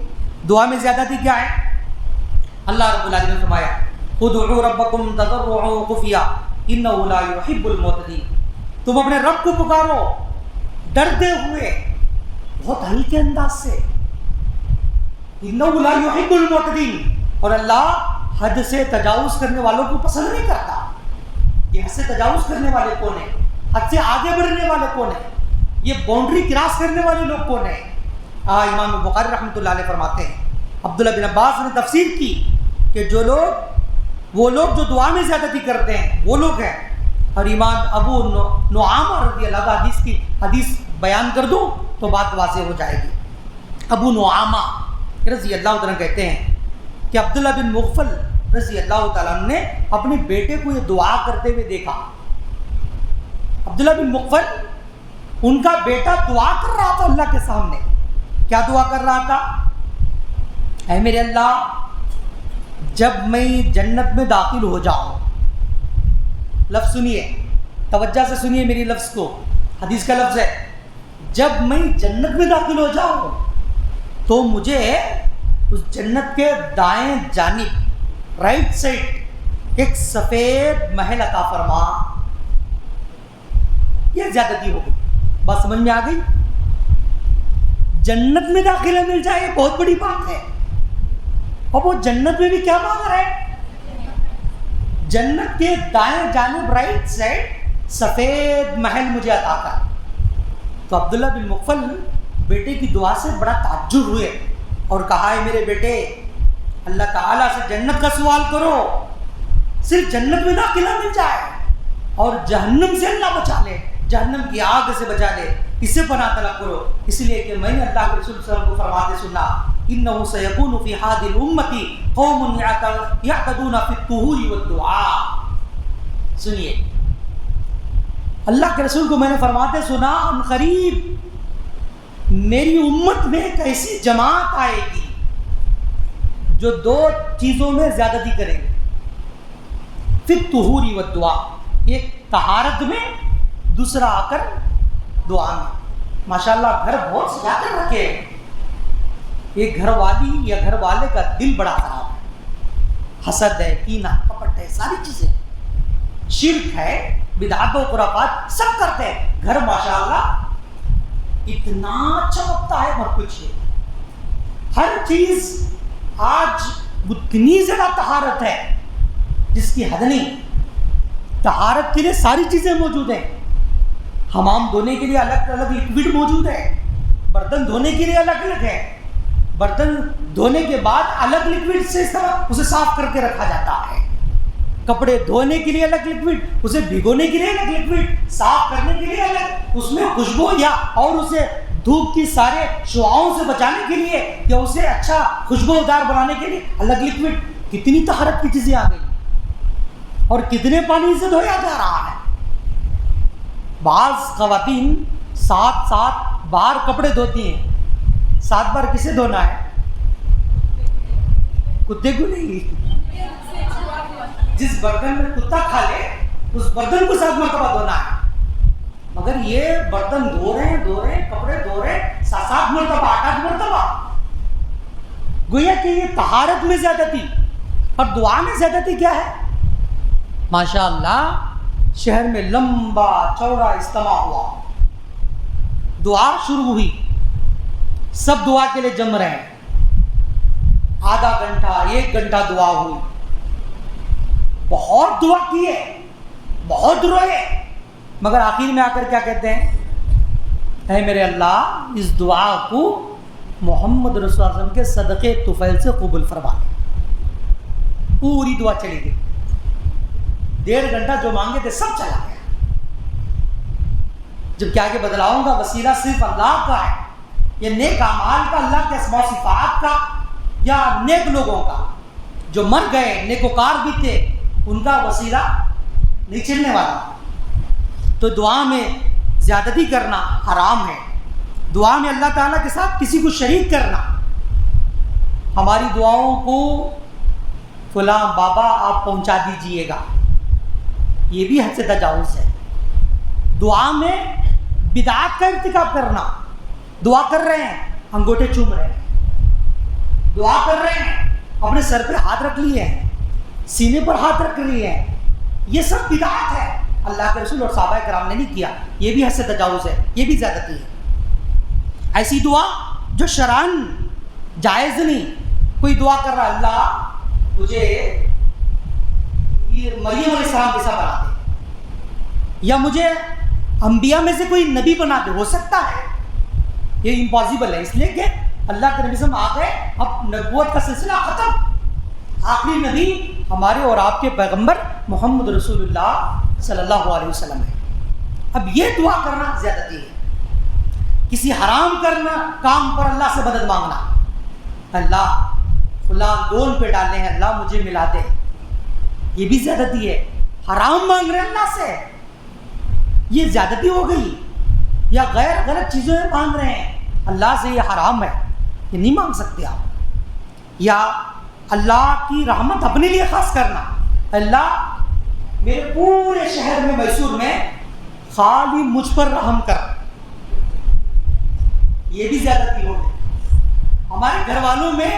[SPEAKER 1] دعا میں زیادتی کیا ہے؟ اللہ رب العالمین نے فرمایا ادعوا ربکم تضرعا وخفیا انہ لا یحب المعتدین، تم اپنے رب کو پکارو ڈرتے ہوئے، بہت ہلکے انداز سے، انہ لا یحب المعتدین، اور اللہ حد سے تجاوز کرنے والوں کو پسند نہیں کرتا۔ یہ حد سے تجاوز کرنے والے کون ہیں؟ حد سے آگے بڑھنے والے کون ہیں؟ یہ باؤنڈری کراس کرنے والے لوگ کون ہیں؟ امام بخاری رحمۃ اللہ علیہ فرماتے ہیں، عبداللہ بن عباس نے تفسیر کی کہ وہ لوگ جو دعا میں زیادتی کرتے ہیں وہ لوگ ہیں، اور امام ابو نعامہ رضی اللہ عنہ کی حدیث بیان کر دوں تو بات واضح ہو جائے گی۔ ابو نعامہ رضی اللہ عنہ کہتے ہیں کہ عبداللہ بن مغفل رضی اللہ تعالیٰ عنہ نے اپنے بیٹے کو یہ دعا کرتے ہوئے دیکھا۔ عبداللہ بن مغفل، ان کا بیٹا دعا کر رہا تھا اللہ کے سامنے۔ کیا دعا کر رہا تھا؟ اے میرے اللہ، جب میں جنت میں داخل ہو جاؤں، لفظ سنیے، توجہ سے سنیے میری لفظ کو، حدیث کا لفظ ہے، جب میں جنت میں داخل ہو جاؤں تو مجھے اس جنت کے دائیں جانب رائٹ سائڈ ایک سفید محل عطا فرما۔ یہ زیادتی ہو گئی، بات سمجھ میں آ گئی؟ جنت میں داخلہ مل جائے بہت بڑی بات ہے، اور وہ جنت میں بھی کیا مانگ رہا ہے؟ جنت کے دائیں جانب رائٹ سائڈ سفید محل مجھے عطا کر۔ تو عبداللہ بن مغفل بیٹے کی دعا سے بڑا تعجب ہوئے اور کہا ہے میرے بیٹے، اللہ تعالیٰ سے جنت کا سوال کرو، صرف جنت میں داخلہ مل جائے اور جہنم سے اللہ بچا لے، جہنم کی آگ سے بچا لے، اس سے پناہ طلب کرو۔ اس لیے کہ میں نے اللہ کے رسول صلی اللہ علیہ وسلم کو فرماتے سنا، انه سيكون في هذه الامه قوم يعتدون في الطهور والدعاء۔ سنیے، اللہ کے رسول کو میں نے فرماتے سنا، ان قریب میری امت میں ایک ایسی جماعت آئے گی جو دو چیزوں میں زیادتی کریں گے، فی الطہور والدعاء، ایک طہارت میں، دوسرا آ کر دعا میں۔ ماشاءاللہ گھر بہت سجا کر رکھے، ایک گھر والی یا گھر والے کا دل بڑا خراب ہے، حسد ہے، کینہ، کپٹ ہے، ساری چیزیں، شرک ہے، بدعات و خرافات سب کرتے ہیں، گھر ماشاءاللہ اتنا چمکتا ہے مت پوچھیے. ہر چیز آج اتنی زیادہ طہارت ہے جس کی حد نہیں. طہارت کے لیے ساری چیزیں موجود ہیں. حمام دھونے کے لیے الگ الگ لکوڈ موجود ہے, برتن دھونے کے لیے الگ الگ ہے, برتن دھونے کے بعد الگ لکوڈ سے اسے صاف کر کے رکھا جاتا ہے. کپڑے دھونے کے لیے الگ لکوڈ, اسے بھگونے کے لیے الگ لکوڈ, صاف کرنے کے لیے الگ, اس میں خوشبو یا اور اسے دھوپ کی سارے شعاؤں سے بچانے کے لیے یا اسے اچھا خوشبودار بنانے کے لیے الگ لکوڈ. کتنی طہارت کی چیزیں آ گئی اور کتنے پانی سے دھویا جا رہا ہے. بعض خواتین 7 بار کپڑے دھوتی ہیں. 7 بار کسے دھونا ہے؟ کتے کو نہیں. جس برتن میں کتا کھا لے اس برتن کو 7 مرتبہ دھونا ہے. مگر یہ برتن دھو رہے ہیں کپڑے دھو رہے ہیں 7 مرتبہ 8 مرتبہ. گویا کہ یہ طہارت میں زیادتی اور دعا میں زیادتی کیا ہے؟ ماشاء اللہ شہر میں لمبا چوڑا اجتماع ہوا, دعا شروع ہوئی, سب دعا کے لیے جم رہے ہیں. آدھا گھنٹہ 1 گھنٹہ دعا ہوئی, بہت دعا کیے, بہت روئے, مگر آخر میں آ کر کیا کہتے ہیں؟ اے میرے اللہ اس دعا کو محمد رسول اللہ علیہ وسلم کے صدقے طفیل سے قبول فرما دے. پوری دعا چلی گئی. 1.5 گھنٹہ جو مانگے تھے سب چلا گیا. جب کہ آگے بدلاؤں گا وسیلہ صرف اللہ کا ہے, یہ نیک اعمال کا, اللہ کے اسماء و صفات کا, یا نیک لوگوں کا جو مر گئے نیکوکار بھی تھے ان کا وسیلہ نہیں چلنے والا. تو دعا میں زیادتی کرنا حرام ہے. دعا میں اللہ تعالیٰ کے ساتھ کسی کو شریک کرنا, ہماری دعاؤں کو فلاں بابا آپ پہنچا دیجئے گا, یہ بھی حد سے تجاوز ہے. دعا میں بدعات کا ارتکاب کرنا. دعا کر رہے ہیں انگوٹھے چوم رہے ہیں, دعا کر رہے ہیں اپنے سر پہ ہاتھ رکھ لیے ہیں, سینے پر ہاتھ رکھ لیے ہیں, یہ سب بدعات ہے. اللہ کے رسول اور صحابہ کرام نے نہیں کیا, یہ بھی حد سے تجاوز ہے, یہ بھی زیادتی ہے. ایسی دعا جو شرعاً جائز نہیں. کوئی دعا کر رہا ہے اللہ مجھے مریم علیہ السلام جیسا بنا دے, یا مجھے انبیاء میں سے کوئی نبی بنا دے, ہو سکتا ہے؟ یہ امپاسبل ہے, اس لیے کہ اللہ کے نبی صلی اللہ علیہ وسلم آ گئے, اب نبوت کا سلسلہ ختم. آخری نبی ہمارے اور آپ کے پیغمبر محمد رسول اللہ صلی اللہ علیہ وسلم ہے. اب یہ دعا کرنا زیادتی ہے. کسی حرام کرنا کام پر اللہ سے مدد مانگنا, اللہ فلاں ڈول پہ ڈالے ہیں اللہ مجھے ملا دے, یہ بھی زیادتی ہے. حرام مانگ رہے ہیں اللہ سے, یہ زیادتی ہو گئی. یا غیر غلط چیزوں میں مانگ رہے ہیں اللہ سے, یہ حرام ہے, یہ نہیں مانگ سکتے آپ. یا اللہ کی رحمت اپنے لیے خاص کرنا, اللہ میرے پورے شہر میں میسور میں خالی مجھ پر رحم کر, یہ بھی زیادتی ہو گئی. ہمارے گھر والوں میں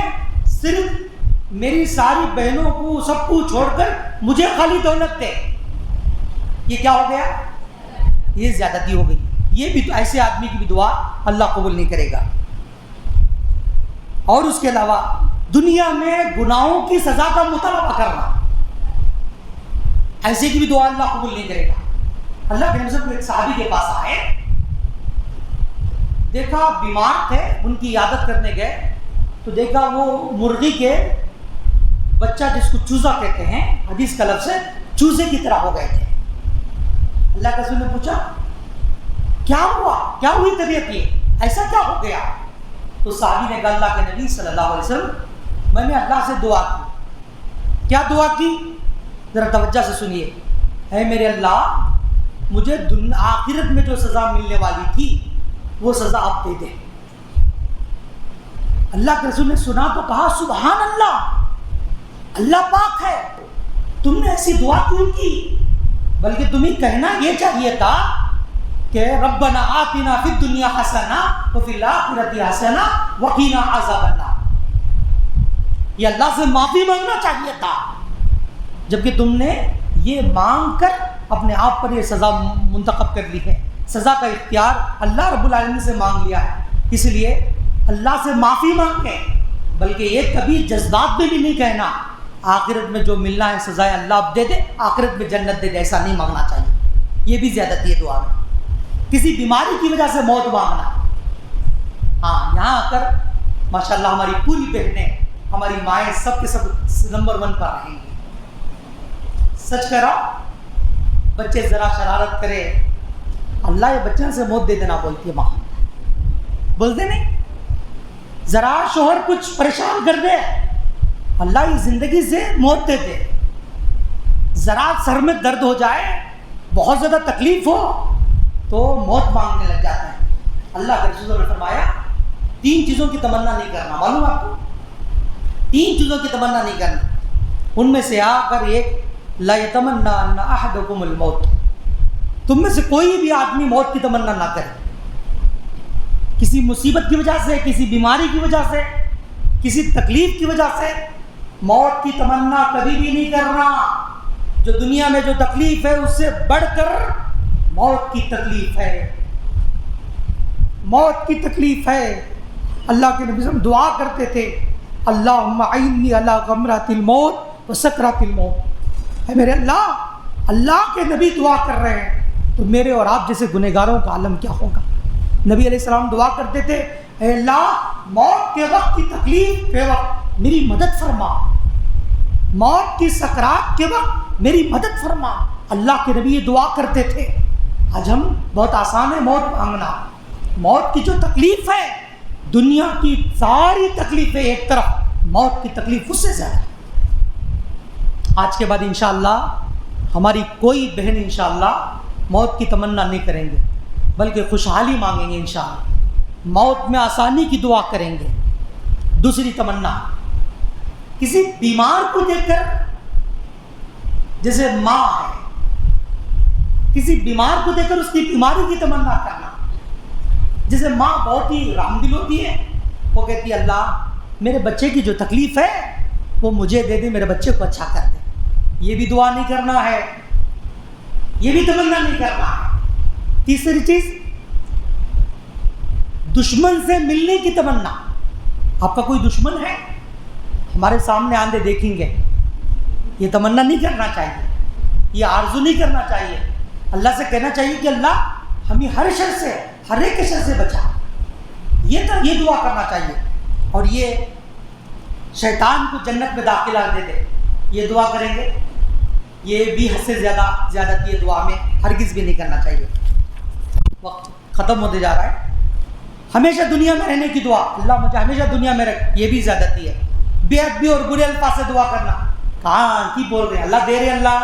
[SPEAKER 1] صرف میری ساری بہنوں کو سب کو چھوڑ کر مجھے خالی دولت دے, یہ کیا ہو گیا؟ یہ زیادتی ہو گئی. یہ بھی تو ایسے آدمی کی بھی دعا اللہ قبول نہیں کرے گا. اور اس کے علاوہ دنیا میں گناہوں کی سزا کا مطالبہ کرنا, ایسے کی بھی دعا اللہ قبول نہیں کرے گا. اللہ کے نبی ایک صحابی کے پاس آئے, دیکھا بیمار تھے, ان کی عیادت کرنے گئے تو دیکھا وہ مرغی کے بچہ جس کو چوزا کہتے ہیں, حدیث کا لفظ ہے, چوزے کی طرح ہو گئے تھے. اللہ کے رسول نے پوچھا کیا ہوا, کیا ہوئی طبیعت, یہ ایسا کیا ہو گیا؟ تو صحابی نے کہا اللہ کے نبی صلی اللہ علیہ وسلم میں نے اللہ سے دعا کی. کیا دعا کی؟ ذرا توجہ سے سنیے. اے میرے اللہ مجھے آخرت میں جو سزا ملنے والی تھی وہ سزا آپ دے دیں. اللہ کے رسول نے سنا تو کہا سبحان اللہ, اللہ پاک ہے, تم نے ایسی دعا کیوں کی؟ بلکہ تمہیں کہنا یہ چاہیے تھا کہ ربنا آتنا فی الدنیا حسنہ وفی الآخرۃ حسنہ وقنا عذاب النار. یہ اللہ سے معافی مانگنا چاہیے تھا, جبکہ تم نے یہ مانگ کر اپنے آپ پر یہ سزا منتخب کر لی ہے. سزا کا اختیار اللہ رب العالمین سے مانگ لیا ہے، اس لیے اللہ سے معافی مانگیں، بلکہ یہ کبھی جذبات میں بھی نہیں کہنا آخرت میں جو ملنا ہے سزائے اللہ اب دے دے، آخرت میں جنت دے دے، ایسا نہیں مانگنا چاہیے، یہ بھی زیادتی ہے دعا میں۔ کسی بیماری کی وجہ سے موت مانگنا، ہاں یہاں آ کر ماشاءاللہ ہماری پوری بہنیں، ہماری مائیں سب کے سب نمبر 1 پر رہیں گی۔ سچ کہہ رہا ہوں، بچے ذرا شرارت کرے، اللہ یہ بچوں سے موت دے دینا بولتی ہے ماں، بولتے نہیں؟ ذرا شوہر کچھ پریشان کر دے، اللہ یہ زندگی سے موت دے دے، ذرا سر میں درد ہو جائے، بہت زیادہ تکلیف ہو تو موت مانگنے لگ جاتا ہے۔ اللہ کے رسول نے فرمایا 3 چیزوں کی تمنا نہیں کرنا، معلوم آپ کو؟ 3 چیزوں کی تمنا نہیں کرنا، ان میں سے آ کر ایک لا یتمنى ان احدکم الموت، تم میں سے کوئی بھی آدمی موت کی تمنا نہ کرے، کسی مصیبت کی وجہ سے، کسی بیماری کی وجہ سے، کسی تکلیف کی وجہ سے موت کی تمنا کبھی بھی نہیں کرنا۔ جو دنیا میں جو تکلیف ہے اس سے بڑھ کر موت کی تکلیف ہے، موت کی تکلیف ہے۔ اللہ کے نبی صلی اللہ علیہ وسلم دعا کرتے تھے، اللہم اعنی علی غمرات الموت و سکرات الموت، اے میرے اللہ کے نبی دعا کر رہے ہیں تو میرے اور آپ جیسے گنہگاروں کا عالم کیا ہوگا۔ نبی علیہ السلام دعا کرتے تھے، اے اللہ موت کے وقت کی تکلیف کے وقت میری مدد فرما، موت کی سکرات کے وقت میری مدد فرما۔ اللہ کے نبی یہ دعا کرتے تھے۔ آج ہم بہت آسان ہے موت مانگنا، موت کی جو تکلیف ہے، دنیا کی ساری تکلیفیں ایک طرف، موت کی تکلیف اس سے زیادہ ہے۔ آج کے بعد انشاءاللہ ہماری کوئی بہن انشاءاللہ موت کی تمنا نہیں کریں گے، بلکہ خوشحالی مانگیں گے انشاءاللہ، موت میں آسانی کی دعا کریں گے۔ دوسری تمنا، کسی بیمار کو دیکھ کر، جیسے ماں ہے، کسی بیمار کو دیکھ کر اس کی بیماری کی تمنا کرنا۔ جیسے ماں بہت ہی رحم دل ہوتی ہے، وہ کہتی ہے اللہ میرے بچے کی جو تکلیف ہے وہ مجھے دے دے، میرے بچے کو اچھا کر دے۔ یہ بھی دعا نہیں کرنا ہے، یہ بھی تمنا نہیں کرنا ہے۔ تیسری چیز، دشمن سے ملنے کی تمنا۔ آپ کا کوئی دشمن ہے، ہمارے سامنے آندے دیکھیں گے، یہ تمنا نہیں کرنا چاہیے، یہ آرزو نہیں کرنا چاہیے۔ اللہ سے کہنا چاہیے کہ اللہ ہمیں ہر شر سے، ہر ایک شر سے بچا، یہ دعا کرنا چاہیے۔ اور یہ شیطان کو جنت میں داخلہ دے دے، یہ دعا کریں گے۔ یہ بھی حد سے زیادتی ہے دعا میں، ہرگز بھی نہیں کرنا چاہیے۔ وقت ختم ہوتے جا رہا ہے۔ ہمیشہ دنیا میں رہنے کی دعا، اللہ مجھے ہمیشہ دنیا میں رکھ، یہ بھی زیادتی ہے۔ بے ادبی اور برے الفاظ سے دعا کرنا، کہاں کی بول رہے ہیں، اللہ دے رہے، اللہ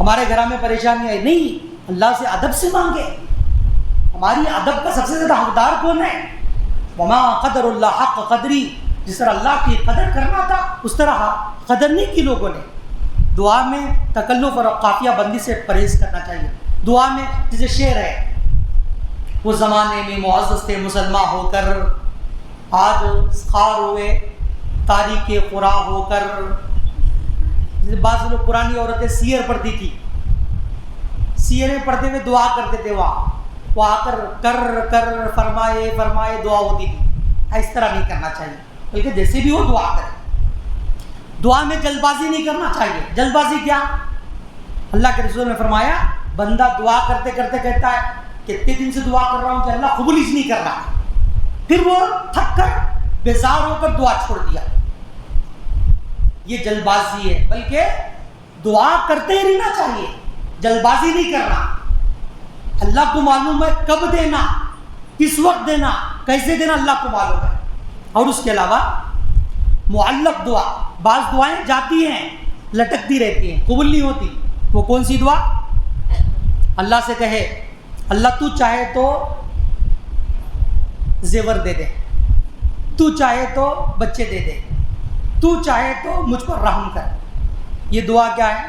[SPEAKER 1] ہمارے گھر میں پریشانی آئی نہیں، اللہ سے ادب سے مانگے۔ ہماری ادب کا سب سے زیادہ حقدار کون ہے؟ وما قدر اللہ حق قدری، جس طرح اللہ کی قدر کرنا تھا اس طرح قدر نہیں کی لوگوں نے۔ دعا میں تکلف اور قافیہ بندی سے پرہیز کرنا چاہیے۔ دعا میں جیسے شعر ہے، وہ زمانے میں معزز تھے مسلمان ہو کر، آج خار ہوئے تاریخ قرا ہو کر۔ بعض لوگ پرانی عورتیں سیر پڑھتی تھی، سیریں پڑھتے ہوئے دعا کرتے تھے، وہ آ کر فرمائے دعا ہوتی تھی۔ اس طرح نہیں کرنا چاہیے، بلکہ جیسے بھی ہو دعا کرے۔ دعا میں جلد بازی نہیں کرنا چاہیے۔ جلد بازی کیا؟ اللہ کے رسول نے فرمایا، بندہ دعا کرتے کرتے کہتا ہے کتنے دن سے دعا کر رہا ہوں کہ اللہ قبول ہی نہیں کر رہا، پھر وہ تھک کر بیزار ہو کر دعا چھوڑ دیا، یہ جلد بازی ہے۔ بلکہ دعا کرتے ہی رہنا چاہیے، جلد بازی نہیں کرنا۔ اللہ کو معلوم ہے کب دینا، کس وقت دینا، کیسے دینا، اللہ کو معلوم ہے۔ اور اس کے علاوہ معلق دعا، بعض دعائیں جاتی ہیں لٹکتی رہتی ہیں، قبول نہیں ہوتی۔ وہ کون سی دعا؟ اللہ سے کہے اللہ تو چاہے تو زیور دے دے، تو چاہے تو بچے دے دے، تو چاہے تو مجھ پر رحم کر۔ یہ دعا کیا ہے؟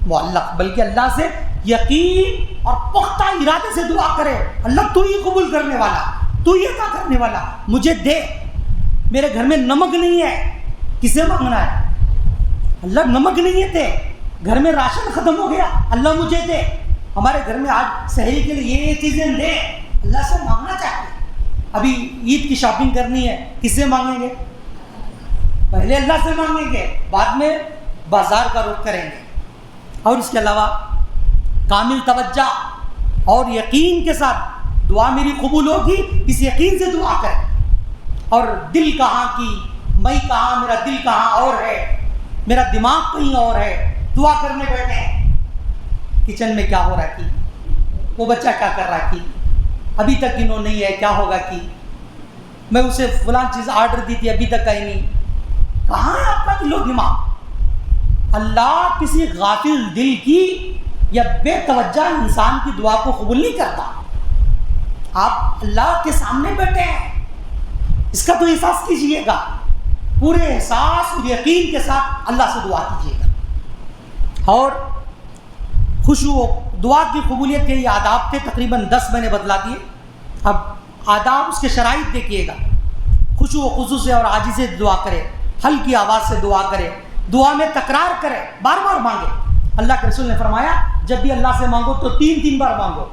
[SPEAKER 1] معلق۔ بلکہ اللہ سے یقین اور پختہ ارادے سے دعا کرے، اللہ تو ہی قبول کرنے والا، تو ہی عطا کرنے والا، مجھے دے۔ میرے گھر میں نمک نہیں ہے، کسے مانگنا ہے؟ اللہ نمک نہیں ہے، گھر میں راشن ختم ہو گیا، اللہ مجھے دے۔ ہمارے گھر میں آج سحری کے لیے یہ چیزیں دیں، اللہ سے مانگنا چاہتے ہیں. ابھی عید کی شاپنگ کرنی ہے، کس سے مانگیں گے؟ پہلے اللہ سے مانگیں گے، بعد میں بازار کا رخ کریں گے. اور اس کے علاوہ کامل توجہ اور یقین کے ساتھ دعا میری قبول ہوگی، اس یقین سے دعا کریں. اور دل کہاں کی، میں کہاں، میرا دل کہاں اور ہے، میرا دماغ کہیں اور ہے، دعا کرنے بیٹھے ہیں. کچن میں کیا ہو رہا ہے، وہ بچہ کیا کر رہا ہے، ابھی تک انہوں نہیں ہے، کیا ہوگا، میں اسے فلاں چیز آرڈر دی تھی ابھی تک آئی نہیں. کہاں ہے آپ کا دل و دماغ؟ اللہ کسی غافل دل کی یا بے توجہ انسان کی دعا کو قبول نہیں کرتا. آپ اللہ کے سامنے بیٹھے ہیں، اس کا تو احساس کیجئے گا، پورے احساس اور یقین کے ساتھ اللہ سے دعا کیجئے گا. اور خشوع دعا کی قبولیت کے یہ آداب تھے، تقریباً 10 میں نے بتلا دیے. اب آداب، اس کے شرائط دیکھیے گا. خشوع و خضوع سے اور عاجزی سے دعا کرے، ہلکی آواز سے دعا کرے، دعا میں تکرار کرے، بار بار مانگے. اللہ کے رسول نے فرمایا جب بھی اللہ سے مانگو تو 3 بار مانگو.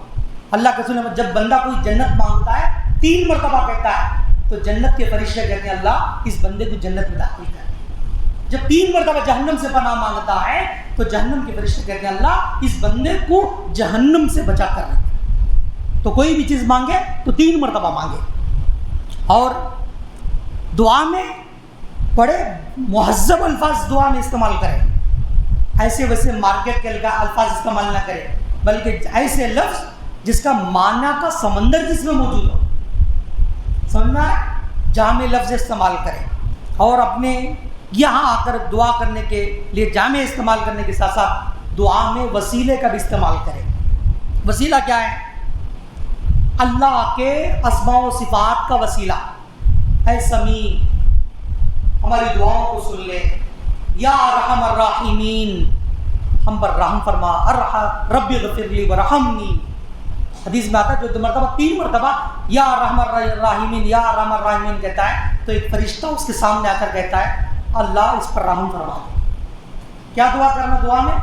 [SPEAKER 1] اللہ کے رسول نے جب بندہ کوئی جنت مانگتا ہے 3 مرتبہ کہتا ہے تو جنت کے فرشتے کہتے ہیں اللہ اس بندے کو جنت میں داخل کر. جب 3 مرتبہ جہنم سے پناہ مانگتا ہے تو جہنم کے فرشتے کہتے ہیں اللہ اس بندے کو جہنم سے بچا کر رکھ. تو کوئی بھی چیز مانگے تو 3 مرتبہ مانگے. اور دعا میں بڑے مہذب الفاظ دعا میں استعمال کریں، ایسے ویسے مارکیٹ کے الفاظ استعمال نہ کریں، بلکہ ایسے لفظ جس کا معنی کا سمندر جس میں موجود ہو. سمجھنا ہے؟ جامع لفظ استعمال کریں. اور اپنے یہاں آ کر دعا کرنے کے لیے جامع استعمال کرنے کے ساتھ ساتھ دعا میں وسیلے کا بھی استعمال کریں. وسیلہ کیا ہے؟ اللہ کے اسماء و صفات کا وسیلہ. اے سمیع ہماری دعاؤں کو سن لے، یا ارحم الراحمین ہم پر رحم فرما، رب اغفر لی ورحمنی. حدیث میں آتا ہے جو 3 مرتبہ یا ارحم الراحمین یا ارحم الراحمین کہتا ہے تو ایک فرشتہ اس کے سامنے آ کر کہتا ہے اللہ اس پر رحم فرما دے. کیا دعا کرنا دعا میں؟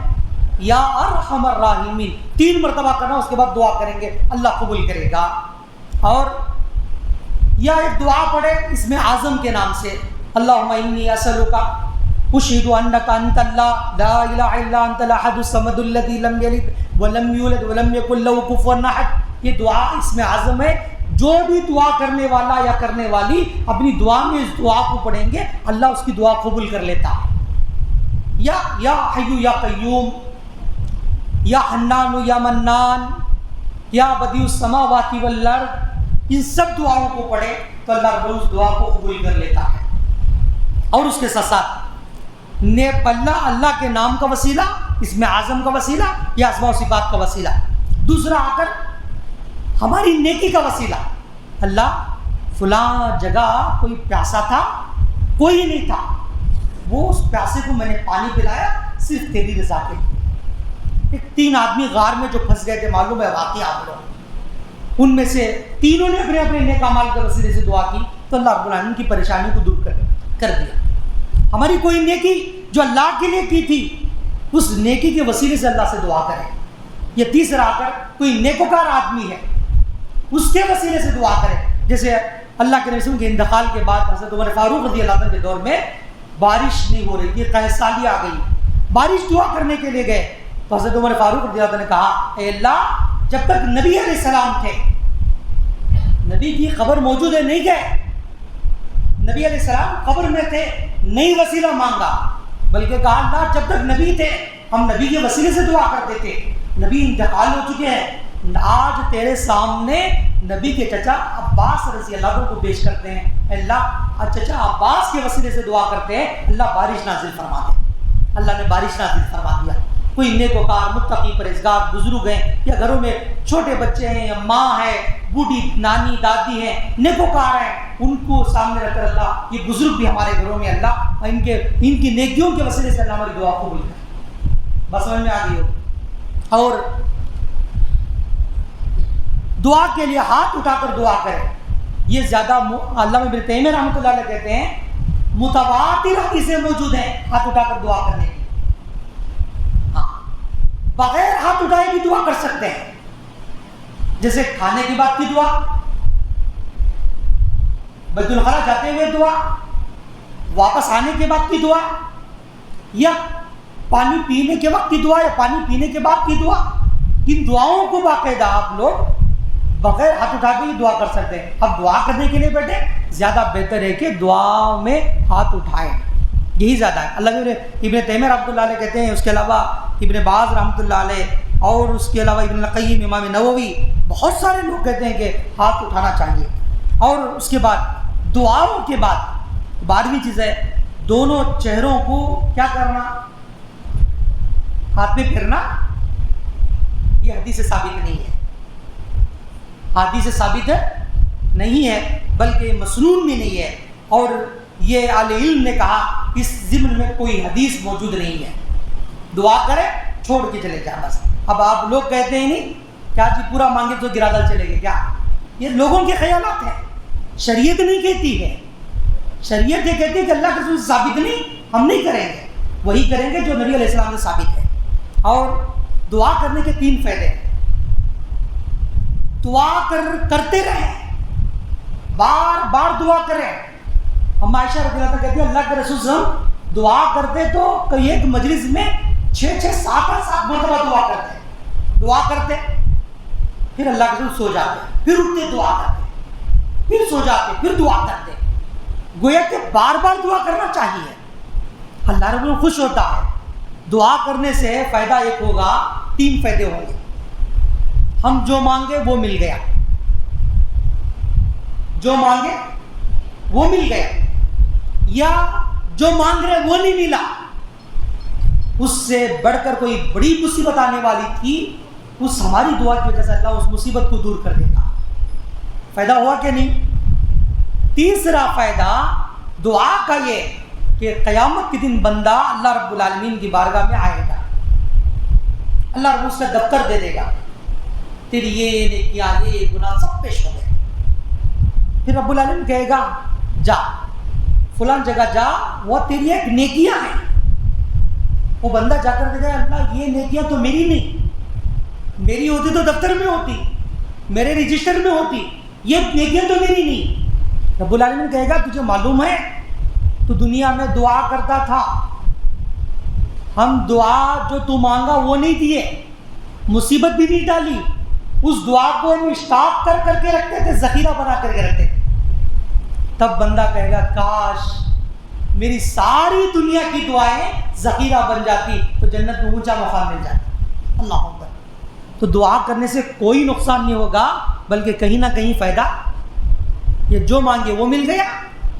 [SPEAKER 1] یا ارحم الراحمین 3 مرتبہ کرنا، اس کے بعد دعا کریں گے اللہ قبول کرے گا. اور یا ایک دعا پڑھے اس میں اعظم کے نام سے، اللہم انی اسألک اشہد انک انت اللہ لا الہ الا انت الاحد الصمد الذی لم یلد ولم یولد ولم یکن لہ کفوا احد. یہ دعا اس میں اعظم ہے. جو بھی دعا کرنے والا یا کرنے والی اپنی دعا میں اس دعا کو پڑھیں گے اللہ اس کی دعا قبول کر لیتا ہے. یا حی یا قیوم، یا حنان یا منان، یا بدیع السماوات والارض، ان سب دعاؤں کو پڑھے تو اللہ رب اس دعا کو قبول کر لیتا ہے. اور اس کے ساتھ ساتھ اللہ کے نام کا وسیلہ، اس میں اعظم کا وسیلہ یا اسماء و صفات کا وسیلہ. دوسرا آ کر ہماری نیکی کا وسیلہ، اللہ فلاں جگہ کوئی پیاسا تھا، کوئی نہیں تھا، وہ اس پیاسے کو میں نے پانی پلایا صرف تیری رضا کے لیے. 3 آدمی غار میں جو پھنس گئے تھے، معلوم ہے واقعہ آپ لوگ، ان میں سے 3 نے اپنے اپنے نیک اعمال کے وسیلے سے دعا کی تو اللہ رب العالمین کی پریشانی کو دور کر دیا. ہماری کوئی نیکی جو اللہ کے لیے کی تھی اس نیکی کے وسیلے سے اللہ سے دعا کریں. یہ تیسرا آ کر کوئی نیکوکار آدمی ہے اس کے وسیلے سے دعا کریں. جیسے اللہ کے رسول کے انتقال کے بعد حضرت عمر فاروق رضی اللہ عنہ کے دور میں بارش نہیں ہو رہی تھی، قحط سالی آ گئی، بارش دعا کرنے کے لیے گئے تو حضرت عمر فاروق رضی اللہ عنہ نے کہا اے اللہ جب تک نبی علیہ السلام تھے، نبی کی قبر موجود ہے نہیں گئے، نبی علیہ السلام قبر میں تھے نہیں وسیلہ مانگا، بلکہ کہا اللہ جب تک نبی تھے ہم نبی کے وسیلے سے دعا کرتے تھے، نبی انتقال ہو چکے ہیں، آج تیرے سامنے نبی کے چچا عباس رضی اللہ عنہ کو پیش کرتے ہیں، اللہ چچا عباس کے وسیلے سے دعا کرتے ہیں اللہ بارش نازل فرما دے. اللہ نے بارش نازل فرما دیا. کوئی نیکوکار متقی پرہیزگار بزرگ ہیں یا گھروں میں چھوٹے بچے ہیں یا ماں ہے، بوڑھی نانی دادی ہیں، نیکوکار ہیں، ان کو سامنے رکھ کر اللہ یہ بزرگ بھی ہمارے گھروں میں اللہ ان کی نیکیوں کے وسیلے سے اللہ ہماری دعا قبول کرے. بس سمجھ میں آ گئی ہو. اور دعا کے لیے ہاتھ اٹھا کر دعا کریں، یہ زیادہ علامہ ابن تیمیہ رحمۃ اللہ علیہ کہتے ہیں متواتر حدیثیں موجود ہیں ہاتھ اٹھا کر دعا کرنے کی. ہاں بغیر ہاتھ اٹھائے بھی دعا کر سکتے ہیں، جیسے کھانے کے بعد کی دعا، بیت الخلا جاتے ہوئے دعا، واپس آنے کے بعد کی دعا، یا پانی پینے کے وقت کی دعا، یا پانی پینے کے بعد کی دعا. ان دعاؤں کو باقاعدہ آپ لوگ بغیر ہاتھ اٹھا کے ہی دعا کر سکتے ہیں. اب دعا کرنے کے لیے بیٹھے زیادہ بہتر ہے کہ دعا میں ہاتھ اٹھائیں، یہی زیادہ ہے. اللہ ابن تیمیہ رحمۃ اللہ علیہ کہتے ہیں، اس کے علاوہ ابن باز رحمۃ اللہ علیہ، اور اس کے علاوہ ابن القیم، امام نووی، بہت سارے لوگ کہتے ہیں کہ ہاتھ اٹھانا چاہیے. اور اس کے بعد دعاؤں کے بعد 12ویں چیز ہے دونوں چہروں کو کیا کرنا، ہاتھ میں پھیرنا. یہ حدیث سے ثابت نہیں ہے، حدیث سے ثابت نہیں ہے، بلکہ مسنون بھی نہیں ہے. اور یہ اہل علم نے کہا اس ضمن میں کوئی حدیث موجود نہیں ہے. دعا کرے چھوڑ کے چلے جائیں بس. اب آپ لوگ کہتے ہیں نہیں کیا جی پورا مانگے تو گرا دل چلے گئے، کیا یہ لوگوں کے خیالات ہیں. شریعت نہیں کہتی ہے، شریعت یہ کہتی ہے کہ اللہ کے رسول ثابت نہیں، ہم نہیں کریں گے، وہی کریں گے جو نبی علیہ السلام سے ثابت ہے. اور دعا کرنے کے 3 فائدے ہیں. دعا کرتے رہیں، بار بار دعا کریں. ہم عائشہ رضی اللہ عنہ کہتی ہیں اللہ کے رسول صلی اللہ علیہ وسلم دعا کرتے تو کئی ایک مجلس میں 6-6 7 مرتبہ دعا کرتے، پھر اللہ کے رسول سو جاتے، پھر اٹھتے دعا کرتے، پھر سو جاتے، پھر دعا کرتے. گویا کہ بار بار دعا کرنا چاہیے، اللہ رب العالمین خوش ہوتا ہے. دعا کرنے سے فائدہ ایک ہوگا، 3 فائدے ہوں گے. ہم جو مانگے وہ مل گیا، جو مانگے وہ مل گیا، یا جو مانگ رہے وہ نہیں ملا، اس سے بڑھ کر کوئی بڑی مصیبت آنے والی تھی، اس ہماری دعا کی وجہ سے اللہ اس مصیبت کو دور کر دیتا. فائدہ ہوا کہ نہیں؟ تیسرا فائدہ دعا کا یہ کہ قیامت کے دن بندہ اللہ رب العالمین کی بارگاہ میں آئے گا، اللہ رب اس کا دفتر دے دے گا، تیری یہ نیکیاں یہ گناہ سب پیش ہو گئے. پھر رب العالمین کہے گا جا فلان جگہ جا، وہ تیری ایک نیکیاں ہیں. وہ بندہ جا کر کہے گا اللہ یہ نیکیاں تو میری نہیں، میری ہوتی تو دفتر میں ہوتی، میرے رجسٹر میں ہوتی، یہ نیکیاں تو میری نہیں. رب العالمین کہے گا تجھے معلوم ہے تو دنیا میں دعا کرتا تھا، ہم دعا جو تو مانگا وہ نہیں دیے، مصیبت بھی نہیں ڈالی، اس دعا کو ہم اسٹاک کر کے رکھتے تھے، ذخیرہ بنا کر کے رکھتے تھے. تب بندہ کہے گا کاش میری ساری دنیا کی دعائیں ذخیرہ بن جاتی تو جنت میں اونچا مقام مل جاتا. اللہ اکبر. تو دعا کرنے سے کوئی نقصان نہیں ہوگا، بلکہ کہیں نہ کہیں فائدہ. یہ جو مانگے وہ مل گیا،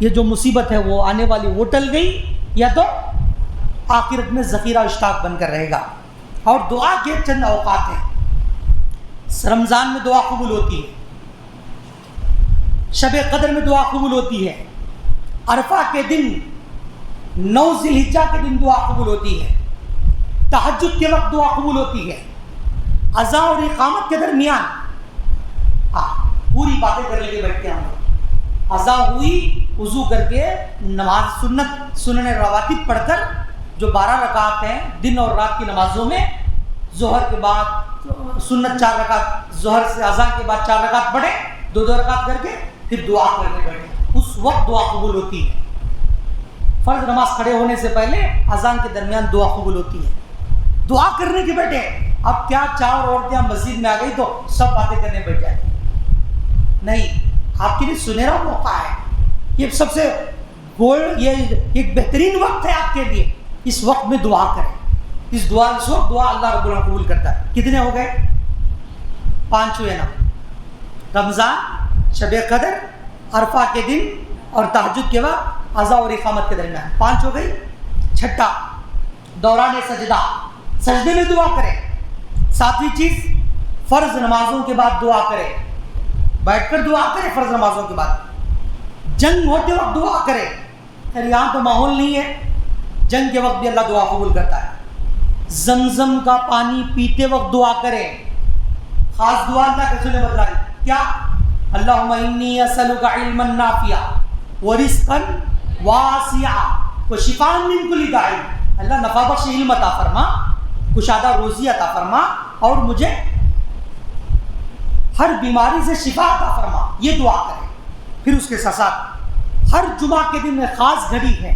[SPEAKER 1] یہ جو مصیبت ہے وہ آنے والی وہ ٹل گئی، یا تو آخرت میں ذخیرہ اسٹاک بن کر رہے گا. اور دعا کے چند اوقات ہیں. رمضان میں دعا قبول ہوتی ہے، شب قدر میں دعا قبول ہوتی ہے، عرفہ کے دن 9 ذی الحجہ کے دن دعا قبول ہوتی ہے، تہجد کے وقت دعا قبول ہوتی ہے، اذان اور اقامت کے درمیان پوری باتیں کر لے کے بیٹھتے ہیں ہم لوگ. اذان ہوئی، وضو کر کے نماز سنن رواتب پڑھ کر جو 12 رکعات ہیں دن اور رات کی نمازوں میں، ظہر کے بعد سنت 4 رکعت، ظہر سے اذان کے بعد 4 رکعت پڑھے، 2 رکعت کر کے پھر دعا کرنے بیٹھے، اس وقت دعا قبول ہوتی ہے. فرض نماز کھڑے ہونے سے پہلے اذان کے درمیان دعا قبول ہوتی ہے. دعا کرنے کے بیٹھے. اب کیا 4 عورتیں مسجد میں آ گئی تو سب باتیں کرنے بیٹھ جائیں؟ نہیں، آپ کے لیے سنہرا موقع ہے، یہ سب سے گولڈ، یہ ایک بہترین وقت ہے آپ کے لیے. اس وقت میں دعا کریں. اس وقت دعا اللہ رب العالمین قبول کرتا ہے. کتنے ہو گئے؟ 5 ہوئے نا. رمضان، شب قدر، عرفہ کے دن اور تہجد کے وقت، اذان اور اقامت کے درمیان 5 ہو گئی. 6 دوران سجدہ، سجدے میں دعا کرے. 7ویں چیز فرض نمازوں کے بعد دعا کرے، بیٹھ کر دعا کرے. فرض نمازوں کے بعد جنگ ہوتے وقت دعا کرے. خیر یہاں تو ماحول نہیں ہے، جنگ کے وقت بھی اللہ دعا قبول کرتا ہے. زمزم کا پانی پیتے وقت دعا کرے. خاص دعا اللہ کے رسول نے بتلائی کیا؟ اللہم انی اسألک علما نافعا ورزقا واسعا وشفاء من کل داء. اللہ نفع بخش علم عطا فرما، کشادہ روزی عطا فرما اور مجھے ہر بیماری سے شفا عطا فرما، یہ دعا کرے۔ پھر اس کے ساتھ ساتھ ہر جمعہ کے دن میں خاص گھڑی ہے،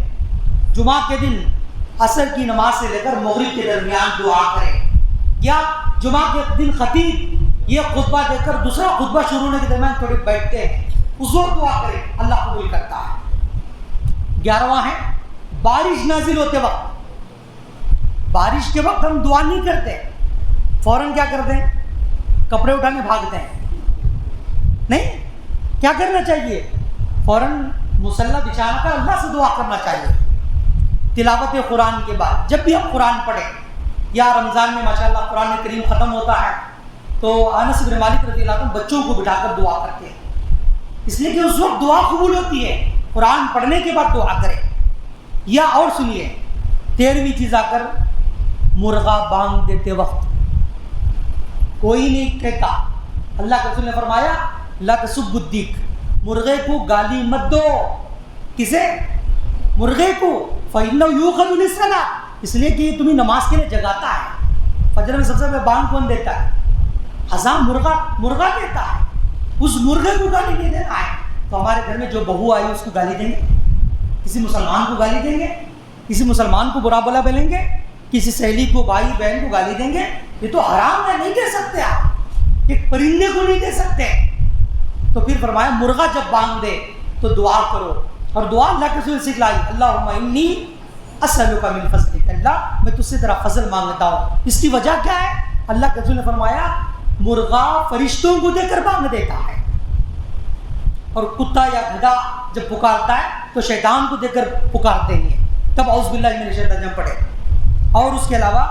[SPEAKER 1] جمعہ کے دن عصر کی نماز سے لے کر مغرب کے درمیان دعا کرے، یا جمعہ کے دن خطیب یہ خطبہ دے کر دوسرا خطبہ شروع ہونے کے درمیان تھوڑی بیٹھتے ہیں، اس وقت دعا کرے، اللہ قبول کرتا ہے۔ 11واں ہے بارش نازل ہوتے وقت، بارش کے وقت ہم دعا نہیں کرتے، فوراً کیا کرتے ہیں؟ کپڑے اٹھانے بھاگتے ہیں۔ نہیں، کیا کرنا چاہیے؟ فوراً مصلی بچھانا کر اللہ سے دعا کرنا چاہیے۔ تلاوت قرآن کے بعد جب بھی ہم قرآن پڑھیں، یا رمضان میں ماشاءاللہ قرآن کریم ختم ہوتا ہے تو انس بن مالک رضی اللہ عنہ بچوں کو بٹھا کر دعا کرتے ہیں، اس لیے کہ اس وقت دعا قبول ہوتی ہے۔ قرآن پڑھنے کے بعد دعا کرے۔ یا اور سنیے 13ویں چیز آ کر مرغا بانگ دیتے وقت کوئی نہیں کہتا، اللہ کے رسول نے فرمایا لا تسبوا الدیک، مرغے کو گالی مت دو۔ کسے؟ مرغے کو، فإنه یوقظ للصلاۃ، اس لیے کہ یہ تمہیں نماز کے لیے جگاتا ہے۔ فجر میں سب سے پہلے بانگ کون دیتا ہے؟ حزام مرغا دیتا ہے، اس مرغے کو گالی نہیں دینا ہے۔ تو ہمارے گھر میں جو بہو آئی اس کو گالی دیں گے؟ کسی مسلمان کو گالی دیں گے؟ کسی مسلمان کو برا بلا بولیں گے؟ کسی سہیلی کو، بھائی بہن کو گالی دیں گے؟ یہ تو حرام ہے، نہیں دے سکتے آپ، ایک پرندے کو نہیں دے سکتے۔ تو پھر فرمایا مرغا جب بانگ دے تو دعا کرو، اور دعا اللہ کے رسول سے سکھلائی، اللہم انی اسألک من فضلک، اللہ میں تجھ سے تیرا فضل مانگتا ہوں۔ اس کی وجہ کیا ہے؟ اللہ کے رسول نے فرمایا مرغا فرشتوں کو دے کر بانگ دیتا ہے، اور کتا یا گدھا جب پکارتا ہے تو شیطان کو دے کر پکارتے ہیں، تب اعوذ باللہ من الشیطان الرجیم پڑھے۔ اور اس کے علاوہ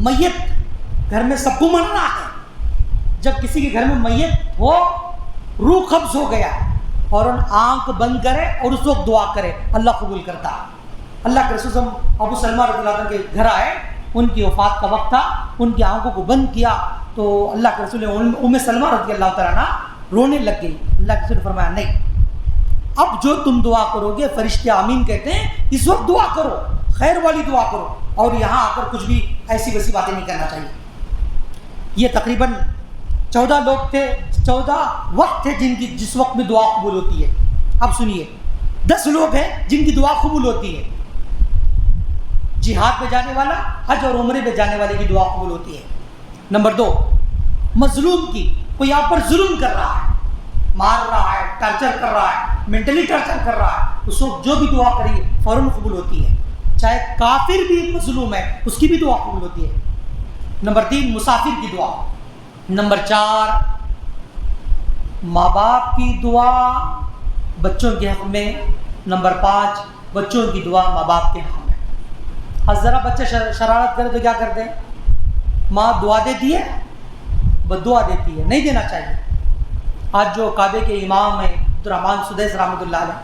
[SPEAKER 1] میت گھر میں سب کو مننا ہے، جب کسی کے گھر میں میت ہو، روح قبض ہو گیا، اور آنکھ بند کرے اور اس وقت دعا کرے، اللہ قبول کرتا ہے۔ اللہ کے رسول ابو سلمہ رضی اللہ عنہ کے گھر آئے، ان کی وفات کا وقت تھا، ان کی آنکھوں کو بند کیا تو اللہ کے رسول ام سلمہ رضی اللہ تعالیٰ عنہ رونے لگ گئی۔ اللہ کے رسول نے فرمایا نہیں، اب جو تم دعا کرو گے فرشتے آمین کہتے ہیں، اس وقت دعا کرو، خیر والی دعا کرو، اور یہاں آ کر کچھ بھی ایسی ویسی باتیں نہیں کرنا چاہیے۔ یہ تقریباً 14 لوگ تھے، 14 وقت تھے جس وقت میں دعا قبول ہوتی ہے۔ اب سنیے 10 لوگ ہیں جن کی دعا قبول ہوتی ہے۔ جہاد پہ جانے والا، حج اور عمرے پہ جانے والے کی دعا قبول ہوتی ہے۔ نمبر 2 مظلوم کی، کوئی آپ پر ظلم کر رہا ہے، مار رہا ہے، ٹارچر کر رہا ہے، مینٹلی ٹارچر کر رہا ہے، اس وقت جو بھی دعا کریے فوراً قبول ہوتی ہے، چاہے کافر بھی مظلوم ہے اس کی بھی دعا قبول ہوتی ہے۔ نمبر 3 مسافر کی دعا۔ نمبر 4 ماں باپ کی دعا بچوں کے حق میں۔ نمبر 5 بچوں کی دعا ماں باپ کے حق میں۔ اب ذرا بچے شرارت کرے تو کیا کرتے ہیں؟ ماں دعا دیتی ہے، بد دعا دیتی ہے، نہیں دینا چاہیے۔ آج جو کعبے کے امام ہیں عبدالرحمن سدیس رحمۃ اللہ علیہ،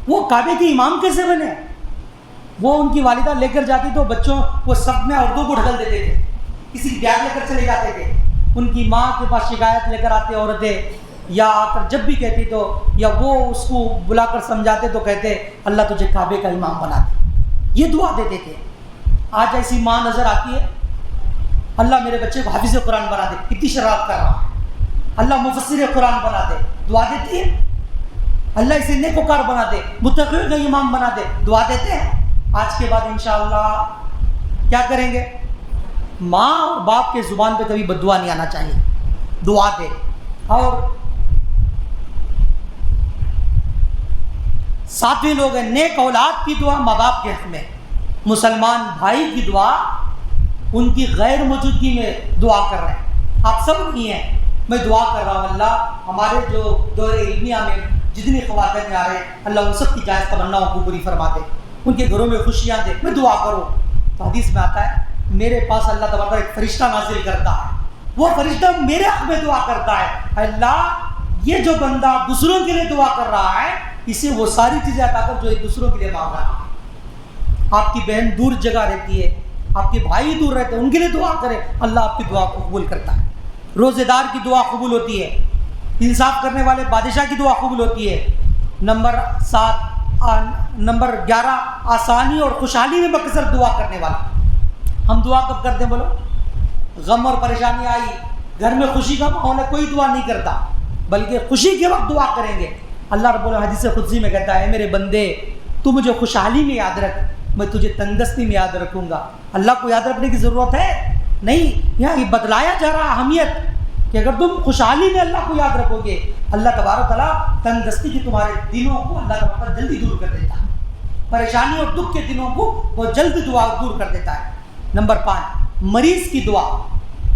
[SPEAKER 1] وہ کعبے کے امام کیسے بنے؟ وہ ان کی والدہ لے کر جاتی تو بچوں کو سب میں اردو کو ڈھکل دیتے تھے، کسی کی بیگ لے کر چلے جاتے تھے۔ ان کی ماں کے پاس شکایت لے کر آتے عورتیں، یا آ کر جب بھی کہتی تو، یا وہ اس کو بلا کر سمجھاتے تو کہتے اللہ تجھے کعبے کا امام بنا دے، یہ دعا دیتے تھے۔ آج ایسی ماں نظر آتی ہے، اللہ میرے بچے کو حافظ قرآن بنا دے، کتنی شرارت کر رہا ہے، اللہ مفسر قرآن بنا دے، دعا دیتی ہے۔ اللہ اسے نیکوکار بنا دے، متقیوں کا امام بنا دے، دعا دیتے ہیں۔ آج کے بعد انشاءاللہ کیا کریں گے؟ ماں اور باپ کے زبان پہ کبھی بد دعا نہیں آنا چاہیے، دعا دے۔ اور 7ویں لوگ ہیں نیک اولاد کی دعا ماں باپ کے حق میں۔ مسلمان بھائی کی دعا ان کی غیر موجودگی میں دعا کر رہے ہیں، آپ سب نہیں ہیں، میں دعا کر رہا ہوں اللہ ہمارے جو دور علمیہ میں جتنی خواتین آ رہے ہیں اللہ ان سب کی جائز تمناؤں کو پوری فرما دے، ان کے گھروں میں خوشیاں دے، میں دعا کروں۔ تو حدیث میں آتا ہے میرے پاس اللہ تبارک ایک فرشتہ نازل کرتا ہے، وہ فرشتہ میرے حق میں دعا کرتا ہے، اللہ یہ جو بندہ دوسروں کے لیے دعا کر رہا ہے اسے وہ ساری چیزیں عطا کر جو ایک دوسروں کے لیے مانگ رہا ہے۔ آپ کی بہن دور جگہ رہتی ہے، آپ کے بھائی دور رہتے ہیں، ان کے لیے دعا کرے، اللہ آپ کی دعا کو قبول کرتا ہے۔ روزے دار کی دعا قبول ہوتی ہے، انصاف کرنے والے بادشاہ کی دعا قبول ہوتی ہے۔ نمبر 11 آسانی اور خوشحالی میں بکثرت دعا کرنے والا۔ ہم دعا کب کرتے ہیں بولو؟ غم اور پریشانی آئی، گھر میں خوشی کا ماحول ہے، کوئی دعا نہیں کرتا، بلکہ خوشی کے وقت دعا کریں گے۔ اللہ رب العزت حدیث قدسی میں کہتا ہے میرے بندے تو مجھے خوشحالی میں یاد رکھ، میں تجھے تندرستی میں یاد رکھوں گا۔ اللہ کو یاد رکھنے کی ضرورت ہے نہیں، یہاں یہ بتلایا جا رہا اہمیت کہ اگر تم خوشحالی میں اللہ کو یاد رکھو گے، اللہ تبارک تعالیٰ تندرستی کی تمہارے دلوں کو اللہ تبارک تعالیٰ جلدی دور کر دیتا ہے، پریشانی اور دکھ کے دنوں کو وہ جلد دعا دور کر دیتا ہے۔ نمبر 5، مریض کی دعا۔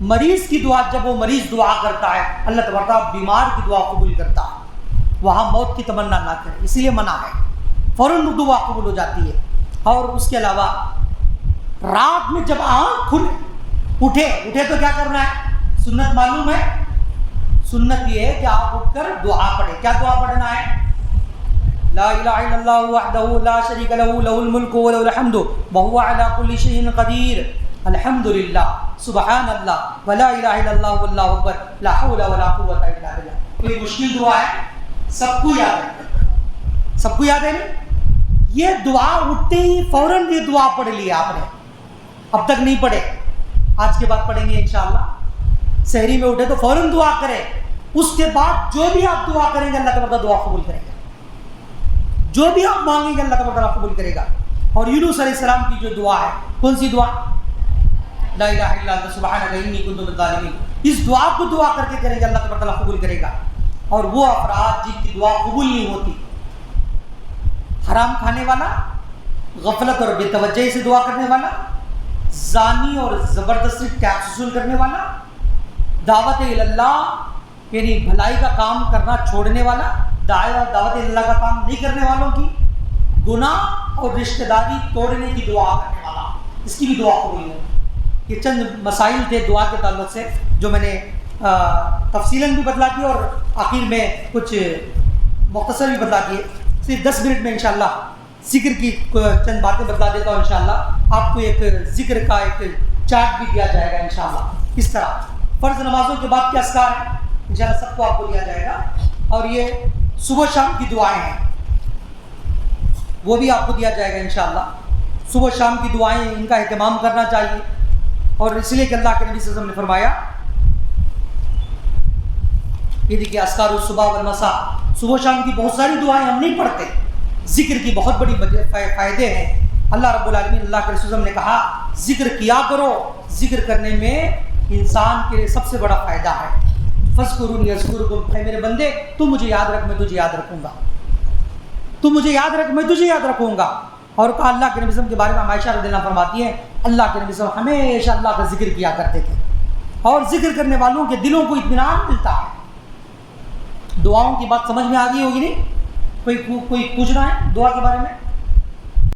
[SPEAKER 1] مریض کی دعا، جب وہ مریض دعا کرتا ہے اللہ تبارک تعالیٰ بیمار کی دعا قبول کرتا ہے، وہاں موت کی تمنا نہ کرے، اسی لیے منع ہے، فوراً دعا قبول ہو جاتی ہے۔ اور اس کے علاوہ رات میں جب آنکھ کھلے اٹھے تو کیا کرنا ہے؟ سنت معلوم ہے، سنت یہ ہے کہ آپ اٹھ کر دعا پڑھیں۔ کیا دعا پڑھنا ہے؟ لا الہ الا اللہ وحدہ لا شریک لہ لہ الملک و لہ الحمد وہو علی کل شیء قدیر، الحمدللہ، سبحان اللہ، ولا الہ الا اللہ واللہ اکبر، لا حول ولا قوۃ الا باللہ۔ کوئی مشکل دعا ہے؟ سب کو یاد ہے، سب کو یاد ہے نا؟ یہ دعا اٹھتے ہی فوراً یہ دعا پڑھ لی آپ نے، اب تک نہیں پڑھے، آج کے بعد پڑھیں گے انشاءاللہ۔ سحری میں اٹھے تو فوراً دعا کریں، اس کے بعد جو بھی آپ دعا کریں گے اللہ تبارک دعا قبول کرے گا، جو بھی آپ مانگیں گے اللہ تبارک قبول کرے گا۔ اور یونس علیہ السلام کی جو دعا ہے، کون سی دعا؟ لا الہ الا انت سبحانک انی کنت من الظالمین، اس دعا کو دعا کر کے کریں گے اللہ تبارک قبول کرے گا۔ اور وہ افراد جن کی دعا قبول نہیں ہوتی، حرام کھانے والا، غفلت اور بے توجہی سے دعا کرنے والا، زانی اور زبردستی ٹیکس وصول کرنے والا، دعوت اللہ یعنی بھلائی کا کام کرنا چھوڑنے والا، دعوت اللہ کا کام نہیں کرنے والوں کی، گناہ اور رشتہ داری توڑنے کی دعا کرنے والا، اس کی بھی دعا قبول ہے۔ یہ چند مسائل تھے دعا کے تعلق سے جو میں نے تفصیلاً بھی بتلا دی اور آخر میں کچھ مختصر بھی بتلا دیے۔ صرف 10 منٹ میں انشاءاللہ ذکر کی چند باتیں بتلا دیتا ہوں انشاءاللہ۔ آپ کو ایک ذکر کا ایک چارٹ بھی دیا جائے گا انشاءاللہ، کس طرح فرض نمازوں کے بعد کیا اذکار ہیں انشاءاللہ سب کو آپ کو دیا جائے گا، اور یہ صبح شام کی دعائیں ہیں وہ بھی آپ کو دیا جائے گا انشاءاللہ۔ صبح شام کی دعائیں، ان کا اہتمام کرنا چاہیے، اور اس لیے کہ اللہ کے نبی صلی اللہ علیہ وسلم نے فرمایا، یہ دیکھیے اذکار الصبح والمساء، صبح شام کی بہت ساری دعائیں ہم نہیں پڑھتے، ذکر کی بہت بڑی فائدے ہیں۔ اللہ رب العالمین، اللہ کے رسول صلی اللہ علیہ وسلم نے کہا ذکر کیا کرو، ذکر کرنے میں انسان کے لیے سب سے بڑا فائدہ ہے۔ فاذکرونی اذکرکم، اے میرے بندے تم مجھے یاد رکھ میں تجھے یاد رکھوں گا، تم مجھے یاد رکھ میں تجھے یاد رکھوں گا۔ اور کہا اللہ کے نبی صلی اللہ علیہ وسلم کے بارے میں عائشہ رضی اللہ عنہا فرماتی ہیں اللہ کے نبی صلی اللہ علیہ وسلم ہمیشہ اللہ کا ذکر کیا کرتے تھے، اور ذکر کرنے والوں کے دلوں کو اطمینان ملتا ہے۔ دعاؤں کی بات سمجھ میں آ گئی ہوگی نہیں؟ کوئی پوچھ رہا ہے دعا کے بارے میں؟